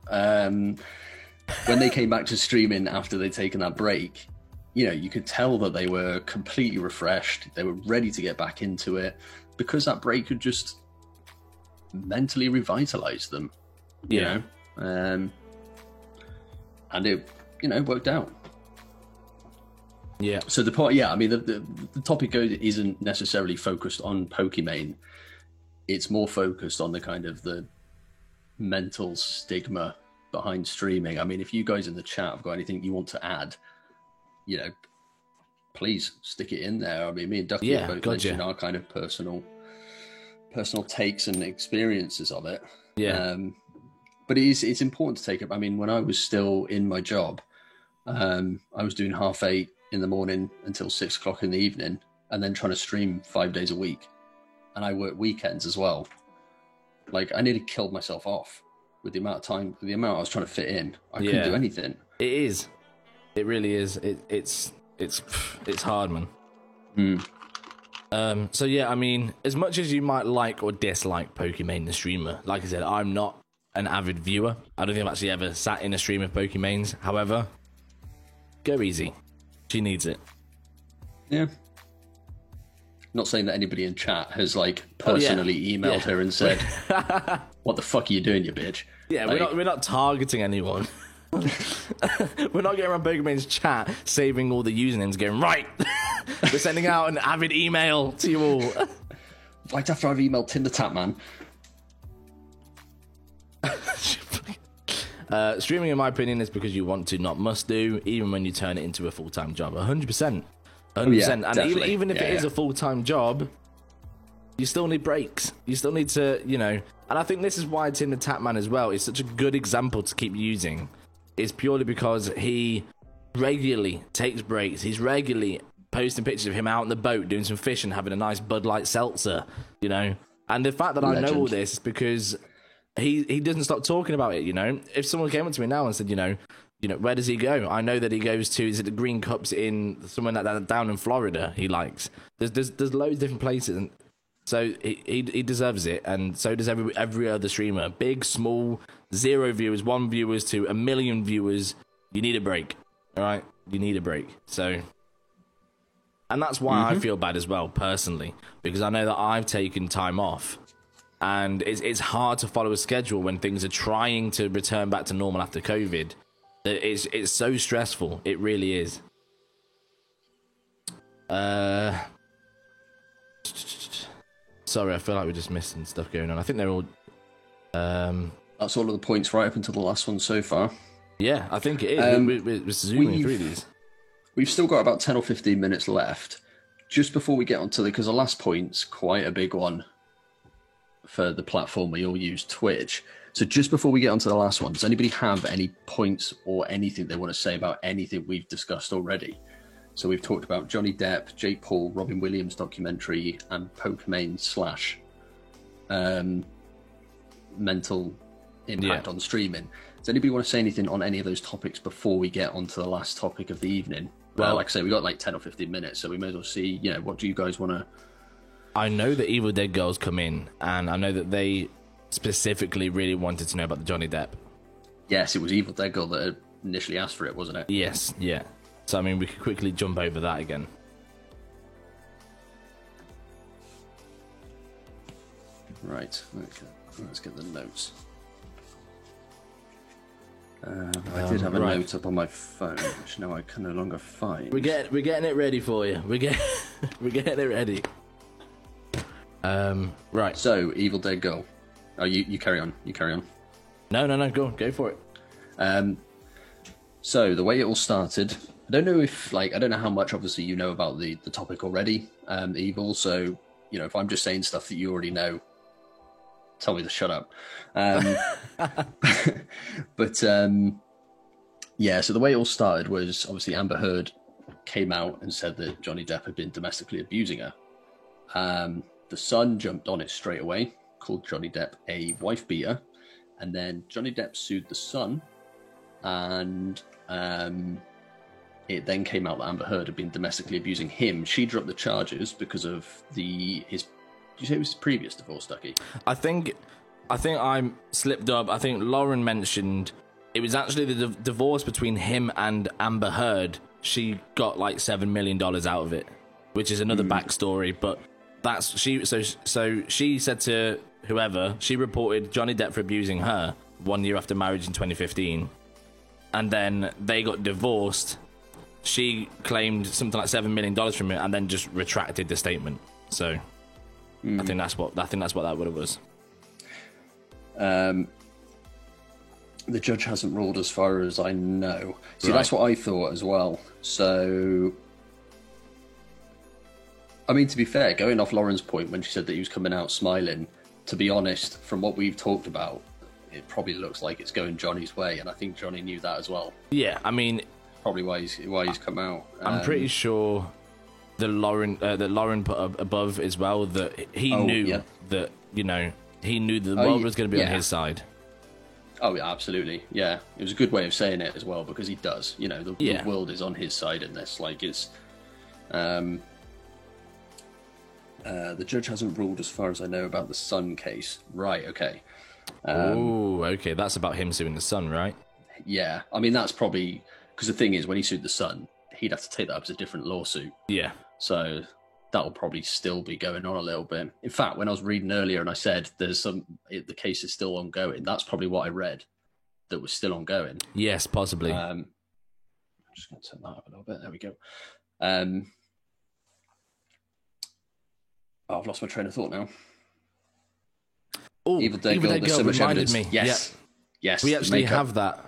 When they came back to streaming after they'd taken that break, you know, you could tell that they were completely refreshed. They were ready to get back into it, because that break had just mentally revitalized them. You know? And it, you know, worked out.
Yeah.
So the part, I mean, the topic isn't necessarily focused on Pokimane. It's more focused on the kind of the mental stigma behind streaming. I mean, if you guys in the chat have got anything you want to add, you know, please stick it in there. I mean, me and Ducky have both mentioned our kind of personal takes and experiences of it.
Yeah.
But it's important to take up. I mean, when I was still in my job, I was doing 8:30 in the morning until 6 o'clock in the evening, and then trying to stream 5 days a week. And I work weekends as well. Like, I nearly killed myself off with the amount of time, the amount I was trying to fit in. I couldn't do anything.
It is. It really is. It's hard, man. So yeah, I mean, as much as you might like or dislike Pokimane the streamer, like I said, I'm not an avid viewer. I don't think I've actually ever sat in a stream of Pokimane's. However, go easy. She needs it.
Yeah. Not saying that anybody in chat has like personally emailed her and said, "What the fuck are you doing, you bitch?"
Yeah,
like,
we're not targeting anyone. We're not getting around Pokimane's chat, saving all the usernames, going right. We're sending out an avid email to you all.
Right after I've emailed TinderTapman.
Streaming, in my opinion, is because you want to, not must do, even when you turn it into a full-time job. 100%. 100%. And even if it is a full-time job, you still need breaks. You still need to, you know... And I think this is why TinderTapman as well is such a good example to keep using. It's purely because he regularly takes breaks. He's regularly posting pictures of him out on the boat doing some fishing, having a nice Bud Light seltzer, you know? And the fact that I know all this is because he doesn't stop talking about it, you know? If someone came up to me now and said, you know, where does he go? I know that he goes to, is it the Green Cups in somewhere like that down in Florida he likes. There's loads of different places, and so he deserves it, and so does every other streamer. Big, small, 0 viewers, 1 viewers to 1 million viewers. You need a break, all right? You need a break. So, and that's why I feel bad as well, personally, because I know that I've taken time off, and it's hard to follow a schedule when things are trying to return back to normal after COVID. It's so stressful. It really is. Sorry, I feel like we're just missing stuff going on. I think they're all...
That's all of the points right up until the last one so far.
Yeah, I think it is. We're zooming through these.
We've still got about 10 or 15 minutes left. Just before we get onto because the last point's quite a big one for the platform we all use, Twitch. So just before we get onto the last one, does anybody have any points or anything they want to say about anything we've discussed already? So we've talked about Johnny Depp, Jake Paul, Robin Williams documentary, and Pokimane / mental impact on streaming. Does anybody want to say anything on any of those topics before we get onto the last topic of the evening? Well, like I say, we got like 10 or 15 minutes, so we may as well see, you know, what do you guys want to...
I know that Evil Dead Girls come in, and I know that they specifically really wanted to know about the Johnny Depp.
Yes, it was Evil Dead Girl that initially asked for it, wasn't it?
Yes, yeah. So, I mean, we could quickly jump over that again.
Right, okay. Let's get the notes. I did have a note up on my phone, which now I can no longer find.
We're getting it ready for you. We're getting it ready. Right.
So, Evil Dead Girl. Oh, you carry on. You carry on.
No. Go for it.
So the way it all started, I don't know how much obviously you know about the topic already, Evil. So, you know, if I'm just saying stuff that you already know, tell me to shut up. But yeah, so the way it all started was obviously Amber Heard came out and said that Johnny Depp had been domestically abusing her. The Sun jumped on it straight away, called Johnny Depp a wife beater, and then Johnny Depp sued the Sun, and it then came out that Amber Heard had been domestically abusing him. She dropped the charges because of his. Did you say it was his previous divorce, Ducky?
I think I slipped up. I think Lauren mentioned it was actually the divorce between him and Amber Heard. She got like $7 million out of it, which is another backstory. But that's she. So she said to whoever, she reported Johnny Depp for abusing her 1 year after marriage in 2015, and then they got divorced. She claimed something like $7 million from it, and then just retracted the statement. So. I think that's what that would have was.
The judge hasn't ruled as far as I know. See,
Right.
That's what I thought as well. So, I mean, to be fair, going off Lauren's point when she said that he was coming out smiling, to be honest, from what we've talked about, it probably looks like it's going Johnny's way, and I think Johnny knew that as well.
Yeah, I mean,
Probably why he's come out.
I'm pretty sure that Lauren put up above as well that he knew that, you know, he knew that the world was going to be on his side.
Oh yeah, absolutely. Yeah, it was a good way of saying it as well, because he does. You know, the world is on his side in this. Like, it's The judge hasn't ruled, as far as I know, about the Sun case. Right, okay.
Oh, okay. That's about him suing the Sun, right?
Yeah. I mean, that's probably... Because the thing is, when he sued the Sun, he'd have to take that up as a different lawsuit.
Yeah.
So that will probably still be going on a little bit. In fact, when I was reading earlier and I said the case is still ongoing, that's probably what I read, that was still ongoing.
Yes, possibly.
I'm just going to turn that up a little bit. There we go. I've lost my train of thought now.
Oh,
Evil Dead Girl
reminded me.
Yes.
Yeah.
Yes.
We actually have that.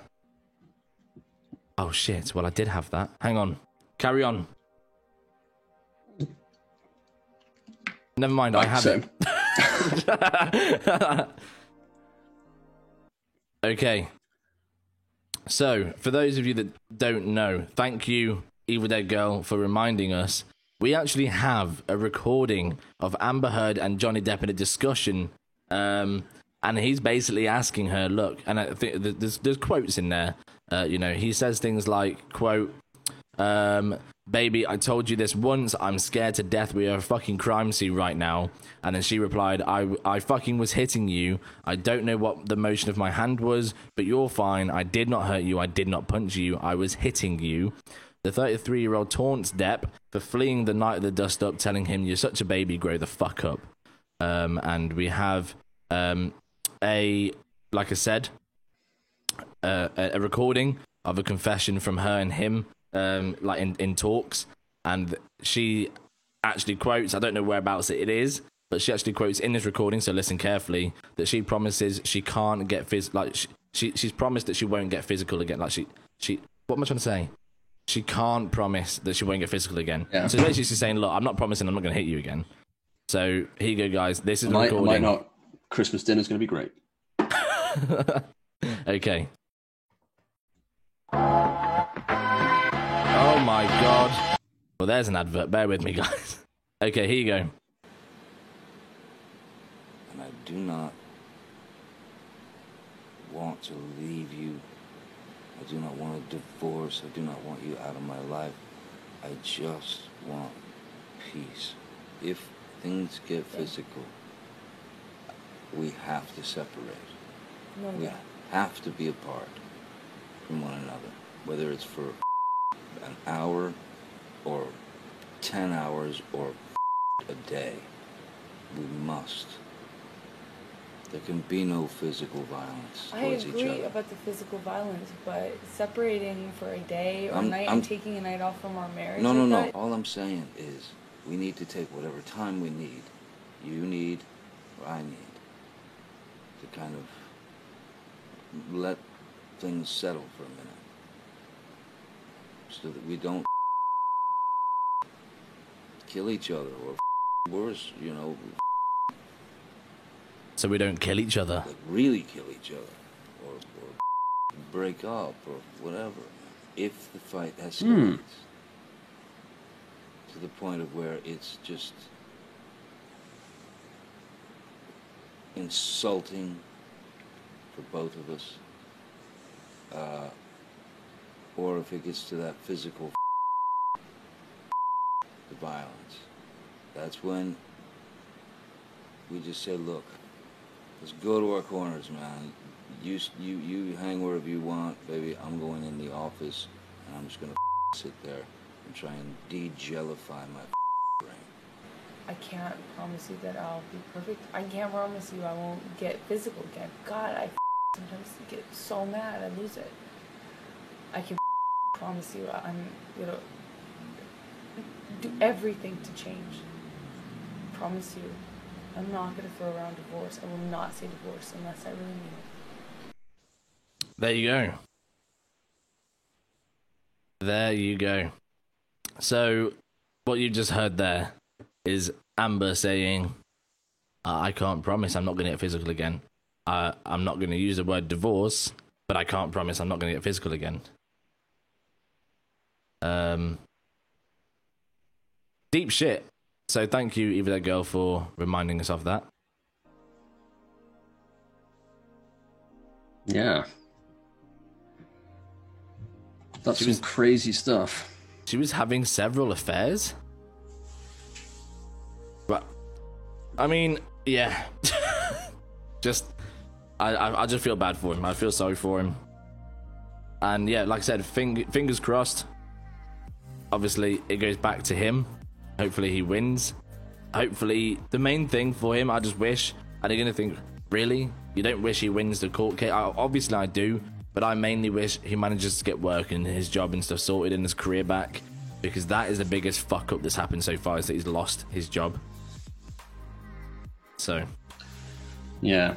Oh, shit. Well, I did have that. Hang on. Carry on. Never mind, I have it. Okay. So, for those of you that don't know, thank you, Evil Dead Girl, for reminding us. We actually have a recording of Amber Heard and Johnny Depp in a discussion, and he's basically asking her, look, and I think there's quotes in there. He says things like, quote, baby, I told you this once, I'm scared to death, we are a fucking crime scene right now. And then she replied, I fucking was hitting you, I don't know what the motion of my hand was, but you're fine, I did not hurt you, I did not punch you, I was hitting you. The 33-year-old taunts Depp for fleeing the night of the dust-up, telling him, you're such a baby, grow the fuck up. And we have like I said, a recording of a confession from her and him, like in talks, and she actually quotes, I don't know whereabouts it is, but she actually quotes in this recording, so listen carefully, that she promises she can't get she's promised that she won't get physical again. Like she what am I trying to say? She can't promise that she won't get physical again. Yeah. So basically she's saying, look, I'm not promising I'm not going to hit you again. So here you go, guys. This is a recording.
Might not. Christmas dinner's going to be great.
Okay. Oh my god. Well, there's an advert. Bear with me, guys. Okay, here you go.
And I do not want to leave you. I do not want a divorce. I do not want you out of my life. I just want peace. If things get physical, we have to separate. We have to be apart from one another, whether it's for an hour or 10 hours or a day. We must. There can be no physical violence towards each other.
I agree about the physical violence, but separating for a day or night and taking a night off from our marriage...
No. All I'm saying is we need to take whatever time we need, you need, or I need, to kind of let things settle for a minute. So that we don't kill each other or worse,
So we don't kill each other.
Like really kill each other or break up or whatever. If the fight escalates to the point of where it's just insulting for both of us, or if it gets to that physical the violence, that's when we just say, look, let's go to our corners, man. You hang wherever you want, baby. I'm going in the office, and I'm just gonna sit there and try and de-jellify my brain.
I can't promise you that I'll be perfect. I can't promise you I won't get physical again. God, I sometimes get so mad I lose it. I can promise you I'm gonna do everything to change. Promise you. I'm not going to throw around divorce. I will not say divorce unless I really mean it.
There you go. There you go. So, what you just heard there is Amber saying, I can't promise I'm not going to get physical again. I'm not going to use the word divorce, but I can't promise I'm not going to get physical again. Deep shit. So thank you, Evil Dead Girl, for reminding us of that.
Yeah. That's some crazy stuff.
She was having several affairs? I mean, yeah. I just feel bad for him. I feel sorry for him. And yeah, like I said, fingers crossed. Obviously, it goes back to him. Hopefully, he wins. Hopefully, the main thing for him, I just wish, and you're going to think, really? You don't wish he wins the court case? Obviously, I do, but I mainly wish he manages to get work and his job and stuff sorted and his career back, because that is the biggest fuck up that's happened so far, is that he's lost his job. So.
Yeah.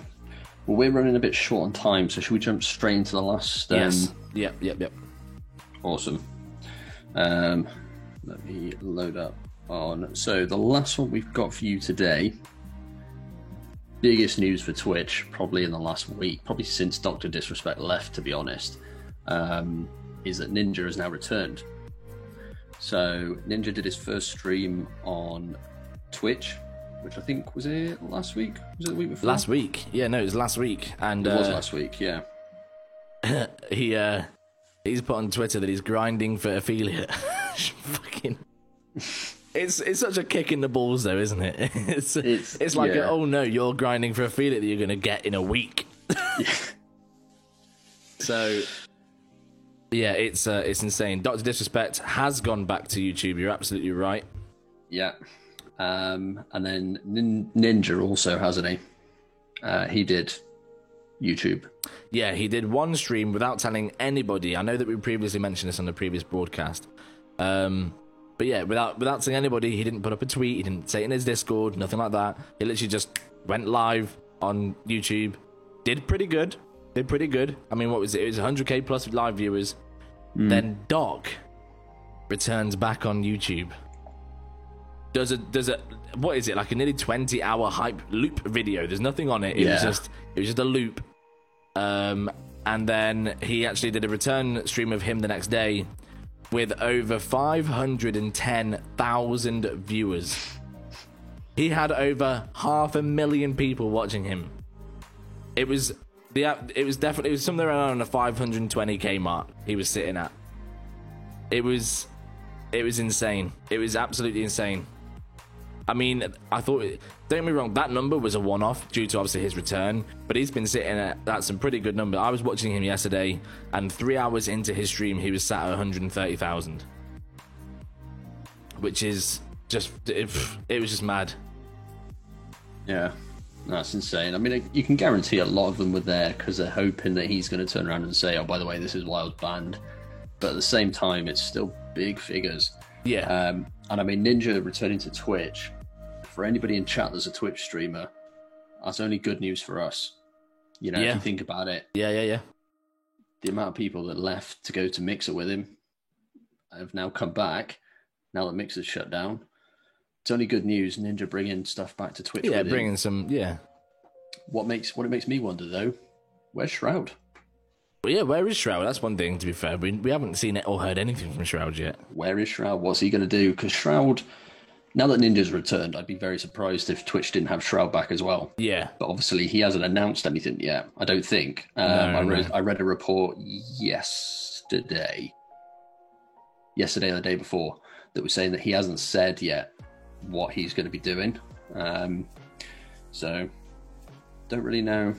Well, we're running a bit short on time, so should we jump straight into the last?
Yes. Yep.
Awesome. Let me load up on. So the last one we've got for you today, biggest news for Twitch probably in the last week, probably since Dr. Disrespect left, to be honest, is that Ninja has now returned. So Ninja did his first stream on Twitch, which I think was it last week? Was it the week before?
Last week. Yeah, no, it was last week. And
it was last week, yeah.
He's put on Twitter that he's grinding for affiliate. Fucking, it's such a kick in the balls, though, isn't it? It's like,
yeah.
Oh no, you're grinding for affiliate that you're going to get in a week.
Yeah.
So, yeah, it's insane. Dr. Disrespect has gone back to YouTube. You're absolutely right.
Yeah. And then Ninja also, hasn't he? He did YouTube.
Yeah, he did one stream without telling anybody. I know that we previously mentioned this on the previous broadcast. But yeah, without telling anybody, he didn't put up a tweet, he didn't say it in his Discord, nothing like that. He literally just went live on YouTube. Did pretty good. I mean, what was it? It was 100k plus live viewers. Then Doc returns back on YouTube. Does a what is it, like a nearly 20-hour hype loop video? There's nothing on it. It was just a loop. And then he actually did a return stream of him the next day with over 510,000 viewers. He had over 500,000 people watching him. It was somewhere around the 520k mark he was sitting at. It was insane. It was absolutely insane. I mean, I thought, don't get me wrong, that number was a one-off due to obviously his return, but he's been sitting at some pretty good number. I was watching him yesterday, and 3 hours into his stream, he was sat at 130,000, which is just, it was just mad.
Yeah, that's insane. I mean, you can guarantee a lot of them were there because they're hoping that he's going to turn around and say, oh, by the way, this is why I was banned. But at the same time, it's still big figures.
Yeah.
And I mean, Ninja returning to Twitch, for anybody in chat that's a Twitch streamer, that's only good news for us. You know, if you think about it.
Yeah.
The amount of people that left to go to Mixer with him have now come back, now that Mixer's shut down. It's only good news, Ninja bringing stuff back to Twitch with him.
Bringing some, yeah.
What it makes me wonder, though, where's Shroud?
Well, yeah, where is Shroud? That's one thing, to be fair. We haven't seen it or heard anything from Shroud yet.
Where is Shroud? What's he going to do? Because Shroud, now that Ninja's returned, I'd be very surprised if Twitch didn't have Shroud back as well.
Yeah.
But obviously, he hasn't announced anything yet, I don't think. I read a report yesterday or the day before, that was saying that he hasn't said yet what he's going to be doing. So, don't really know.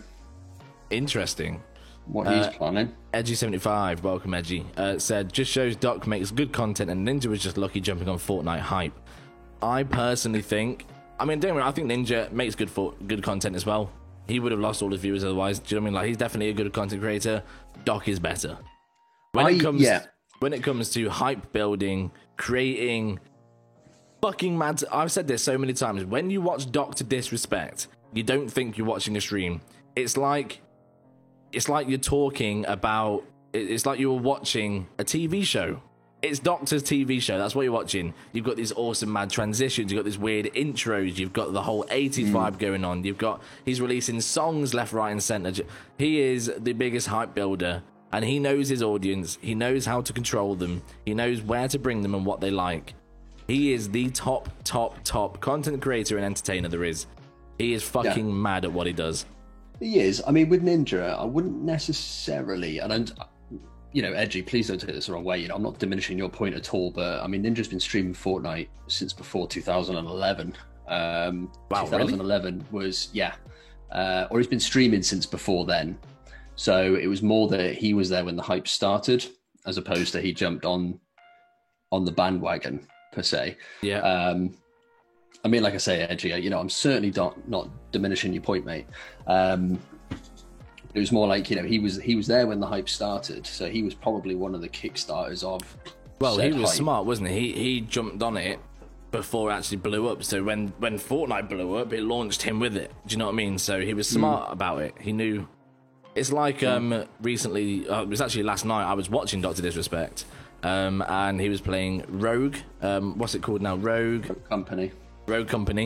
Interesting.
What he's planning.
Edgy75, welcome Edgy, said, just shows Doc makes good content and Ninja was just lucky jumping on Fortnite hype. I personally think, I think Ninja makes good content as well. He would have lost all his viewers otherwise. Do you know what I mean? Like, he's definitely a good content creator. Doc is better. When it comes to hype building, creating fucking mad, I've said this so many times, when you watch Dr. Disrespect, you don't think you're watching a stream. It's like you're talking about, it's like you were watching a TV show. It's Doctor's TV show. That's what you're watching. You've got these awesome mad transitions. You've got these weird intros. You've got the whole 80s vibe going on. He's releasing songs left, right, and center. He is the biggest hype builder, and he knows his audience. He knows how to control them. He knows where to bring them and what they like. He is the top content creator and entertainer there is. He is fucking mad at what he does.
He is. I mean, with Ninja, I wouldn't necessarily, and Edgy, please don't take this the wrong way. I'm not diminishing your point at all, but I mean, Ninja's been streaming Fortnite since before 2011.
Wow,
2011 was, or he's been streaming since before then. So it was more that he was there when the hype started, as opposed to he jumped on the bandwagon per se.
Yeah.
I mean, like I say, Edgy, I'm certainly not diminishing your point, mate. It was more like, he was there when the hype started, so he was probably one of the kickstarters of.
Well, he was
hype.
smart, wasn't he? He jumped on it before it actually blew up. So when Fortnite blew up, it launched him with it. Do you know what I mean? So he was smart about it. He knew. It's like recently, it was actually last night, I was watching Dr. Disrespect, and he was playing Rogue. What's it called now? Rogue Company,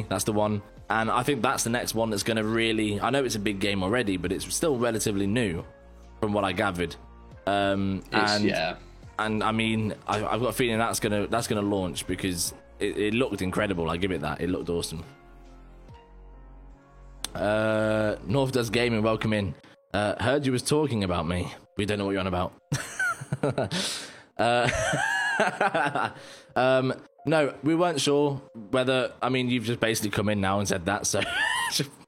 that's the one. And I think that's the next one that's going to really... I know it's a big game already, but it's still relatively new, from what I gathered. And I mean, I've got a feeling that's gonna launch, because it looked incredible. I give it that. It looked awesome. North Does Gaming, welcome in. Heard you was talking about me. We don't know what you're on about. No, we weren't sure whether... I mean, you've just basically come in now and said that, so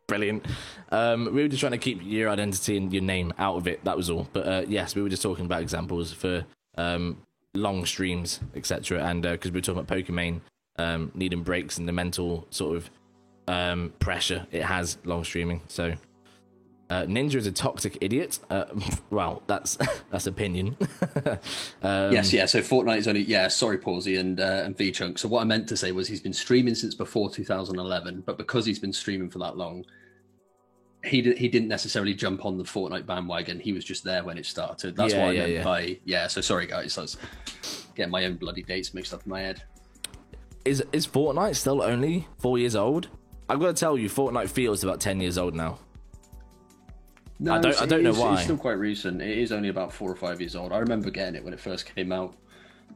brilliant. We were just trying to keep your identity and your name out of it, that was all. But yes, we were just talking about examples for long streams, etc. And because we were talking about Pokimane needing breaks and the mental sort of pressure it has long streaming. So Ninja is a toxic idiot. Well, that's opinion.
Yes. So Fortnite is only sorry, Pawsy and V-Chunk. So what I meant to say was he's been streaming since before 2011, but because he's been streaming for that long, he didn't necessarily jump on the Fortnite bandwagon. He was just there when it started. That's what I meant by So sorry, guys. I was getting my own bloody dates mixed up in my head.
Is Fortnite still only 4 years old? I've got to tell you, Fortnite feels about 10 years old now.
No,
I don't know why.
It's still quite recent. It is only about 4 or 5 years old. I remember getting it when it first came out.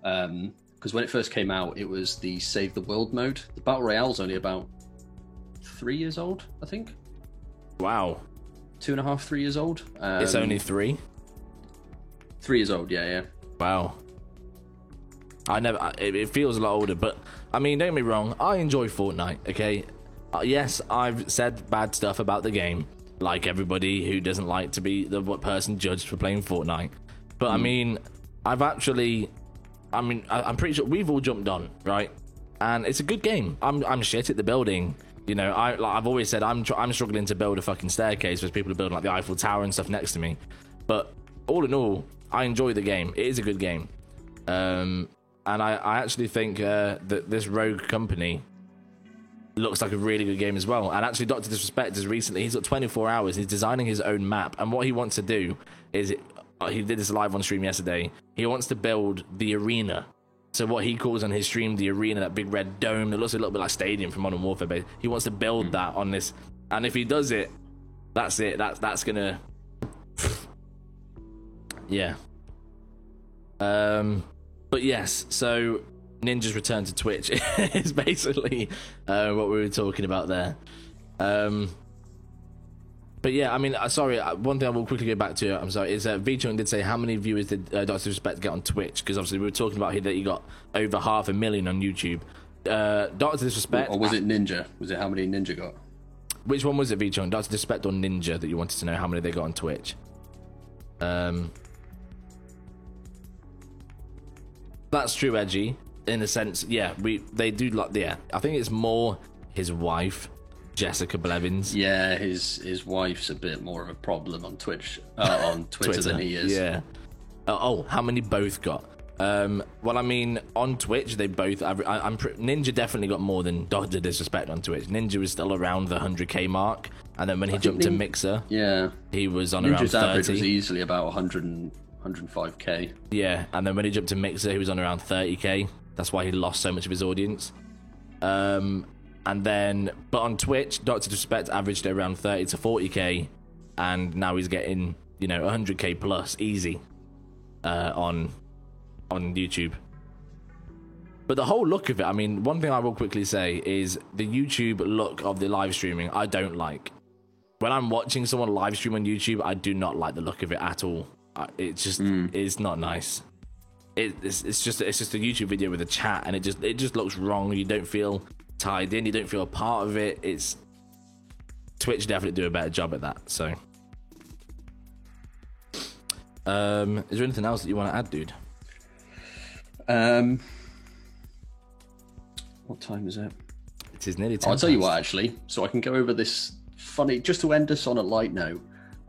Because when it first came out, it was the Save the World mode. The Battle Royale's only about 3 years old, I think.
Wow.
2.5, 3 years old.
It's only 3?
3 years old, yeah.
Wow. It feels a lot older, but I mean, don't get me wrong, I enjoy Fortnite, okay? Yes, I've said bad stuff about the game, like everybody who doesn't like to be the person judged for playing Fortnite. But I mean, I'm pretty sure we've all jumped on, right? And it's a good game. I'm shit at the building. You know, I've always said I'm struggling to build a fucking staircase because people are building like the Eiffel Tower and stuff next to me. But all in all, I enjoy the game. It is a good game. And I actually think that this Rogue Company looks like a really good game as well. And actually, Dr. Disrespect is recently, he's got 24 hours, he's designing his own map, and what he wants to do is, he did this live on stream yesterday, he wants to build the arena. So what he calls on his stream the arena, that big red dome that looks a little bit like Stadium from Modern Warfare, but he wants to build that on this, and if he does it, that's it, that's gonna yeah. But yes, so Ninja's return to Twitch is basically what we were talking about there. But yeah, I mean, sorry, one thing I will quickly go back to, I'm sorry, is V-Chunk did say how many viewers did Dr. Disrespect get on Twitch? Because obviously we were talking about here that he got over 500,000 on YouTube. Dr. Disrespect...
Or was it Ninja? Was it how many Ninja got?
Which one was it, V-Chunk? Dr. Disrespect or Ninja that you wanted to know how many they got on Twitch? That's true, Edgy. In a sense, yeah, they do like, yeah. I think it's more his wife, Jessica Blevins.
Yeah, his wife's a bit more of a problem on Twitch, on Twitter than he is.
Yeah. How many both got? Well, I mean, on Twitch they both. Ninja definitely got more than Dr. Disrespect on Twitch. Ninja was still around the 100k mark, and then when he jumped to Mixer, he was on
Ninja's
around 30.
Average was easily about 105k.
Yeah, and then when he jumped to Mixer, he was on around 30k. That's why he lost so much of his audience. And then, but on Twitch, Dr. Disrespect averaged around 30 to 40k, and now he's getting, 100k plus easy on YouTube. But the whole look of it, I mean, one thing I will quickly say is the YouTube look of the live streaming, I don't like. When I'm watching someone live stream on YouTube, I do not like the look of it at all. It just is not nice. It's just a YouTube video with a chat, and it just looks wrong. You don't feel tied in. You don't feel a part of it. Twitch definitely do a better job at that. So, is there anything else that you want to add, dude?
What time is it?
It is nearly 10
I'll tell you
past.
what, actually, so I can go over this funny, just to end us on a light note.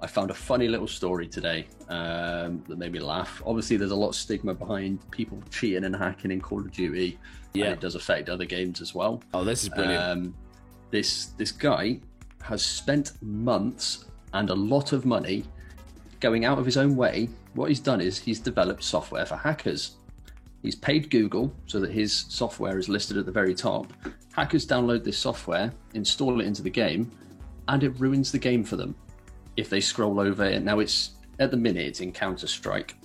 I found a funny little story today that made me laugh. Obviously, there's a lot of stigma behind people cheating and hacking in Call of Duty.
Yeah.
And it does affect other games as well.
Oh, this is brilliant.
This guy has spent months and a lot of money going out of his own way. What he's done is he's developed software for hackers. He's paid Google so that his software is listed at the very top. Hackers download this software, install it into the game, and it ruins the game for them. If they scroll over it, now it's at the minute it's in Counter-Strike.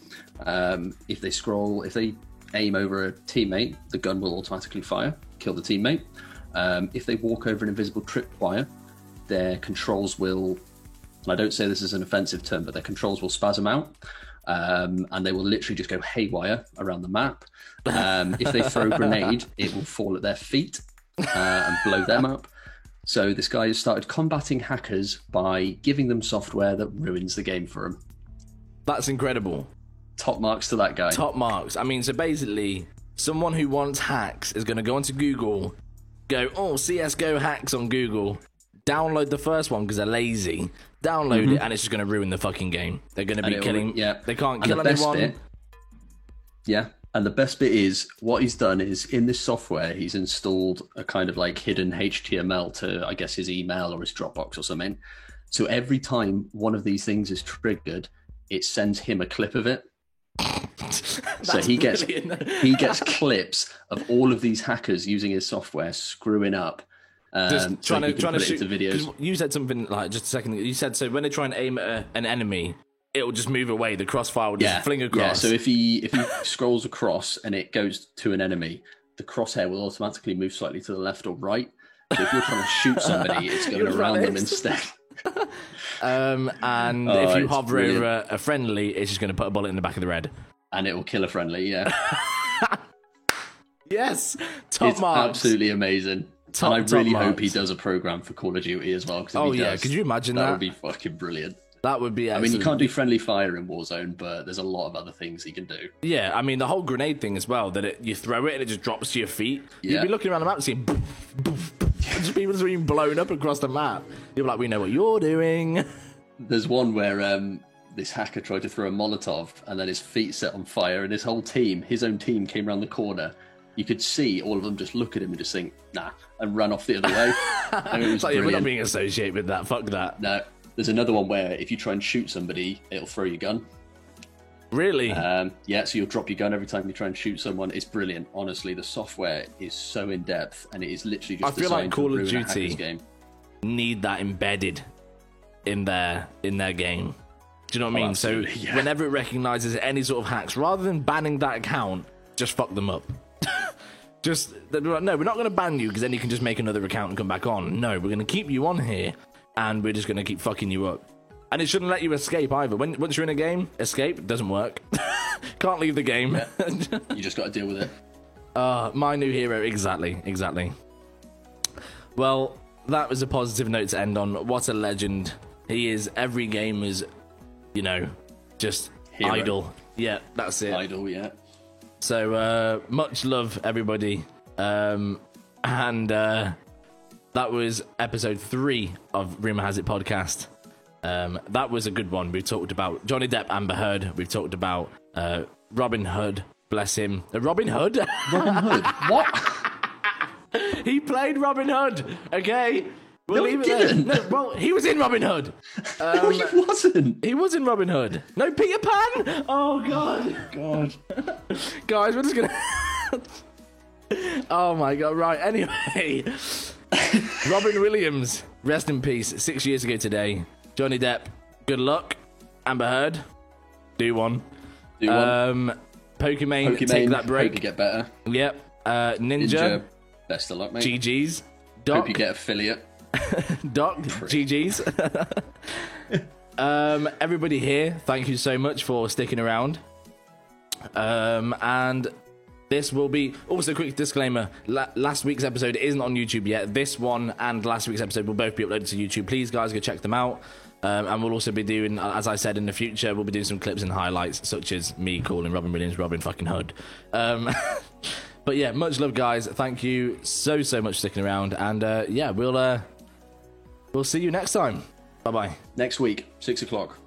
If they aim over a teammate, the gun will automatically fire, kill the teammate. If they walk over an invisible tripwire, their controls will, and I don't say this as an offensive term, but their controls will spasm out. And they will literally just go haywire around the map. If they throw a grenade, it will fall at their feet and blow them up. So this guy has started combating hackers by giving them software that ruins the game for them.
That's incredible.
Top marks to that guy.
Top marks. I mean, so basically, someone who wants hacks is going to go onto Google, go, oh, CSGO hacks on Google, download the first one because they're lazy, download it, and it's just going to ruin the fucking game. They're going to be killing...
Yeah.
They can't
And
kill
the best
anyone.
bit, yeah. And the best bit is, what he's done is, in this software, he's installed a kind of like hidden HTML to, I guess, his email or his Dropbox or something. So every time one of these things is triggered, it sends him a clip of it. So he gets clips of all of these hackers using his software screwing up.
Just trying to shoot
videos.
'cause you said something like just a second. You said so when they try and aim at an enemy, it will just move away. The crossfire will just fling across.
Yeah. So if he scrolls across and it goes to an enemy, the crosshair will automatically move slightly to the left or right. So if you're trying to shoot somebody, it's going around them instead.
And if you hover over a friendly, it's just going to put a bullet in the back of the head.
And it will kill a friendly, yeah.
Yes, top marks.
Absolutely amazing.
Top
and I really hope
marks.
he does a program for Call of Duty as well.
Oh yeah, could you imagine that?
That would be fucking brilliant.
That would be.
I mean, you can't do friendly fire in Warzone, but there's a lot of other things he can do.
Yeah, I mean the whole grenade thing as well. That you throw it and it just drops to your feet.
Yeah.
You'd be looking around the map, seeing boof, boof, boof, just people just being blown up across the map. You're like, we know what you're doing.
There's one where this hacker tried to throw a Molotov and then his feet set on fire, and his whole team, his own team, came around the corner. You could see all of them just look at him and just think, nah, and run off the other way. And it was
It's like, we're not
brilliant.
being associated with that. Fuck that.
No, there's another one where if you try and shoot somebody, it'll throw your gun.
Really?
Yeah, so you'll drop your gun every time you try and shoot someone. It's brilliant. Honestly, the software is so in depth, and it is literally just
I feel like
designed
Call
to
of
ruin a
Duty
hacker's game.
need that embedded in their game. Do you know what I mean? So
absolutely, yeah.
whenever it recognizes any sort of hacks, rather than banning that account, just fuck them up. Just no, we're not going to ban you because then you can just make another account and come back on. No, we're going to keep you on here, and we're just going to keep fucking you up. And it shouldn't let you escape either. Once you're in a game, escape doesn't work. Can't leave the game.
Yeah. You just got to deal with it.
My new hero, exactly. Well, that was a positive note to end on. What a legend. He is every gamer's, just
Hero.
idol. Yeah, that's it.
Idol, yeah.
So, much love, everybody. And that was episode 3 of Rumour Has It podcast. That was a good one. We talked about Johnny Depp, Amber Heard. We've talked about Robin Hood. Bless him. Robin Hood?
Robin Hood? What?
He played Robin Hood. Okay. We'll
No, he
leave it
didn't.
there. No, well, he was in Robin Hood.
No, he wasn't.
He was in Robin Hood. No, Peter Pan. Oh God. Guys, we're just gonna. Oh my God. Right. Anyway, Robin Williams, rest in peace. 6 years ago today. Johnny Depp, good luck. Amber Heard, do one. Pokimane, take that break.
Hope you get better.
Yep. Ninja,
Best of luck, mate.
GG's. Doc,
Hope you get affiliate.
Doc, GG's. Everybody here, thank you so much for sticking around. And This will be, also quick disclaimer, last week's episode isn't on YouTube yet. This one and last week's episode will both be uploaded to YouTube. Please, guys, go check them out. And we'll also be doing, as I said, in the future, we'll be doing some clips and highlights, such as me calling Robin Williams Robin fucking Hood. But yeah, much love, guys. Thank you so much for sticking around. And yeah, we'll see you next time. Bye-bye.
Next week, 6 o'clock.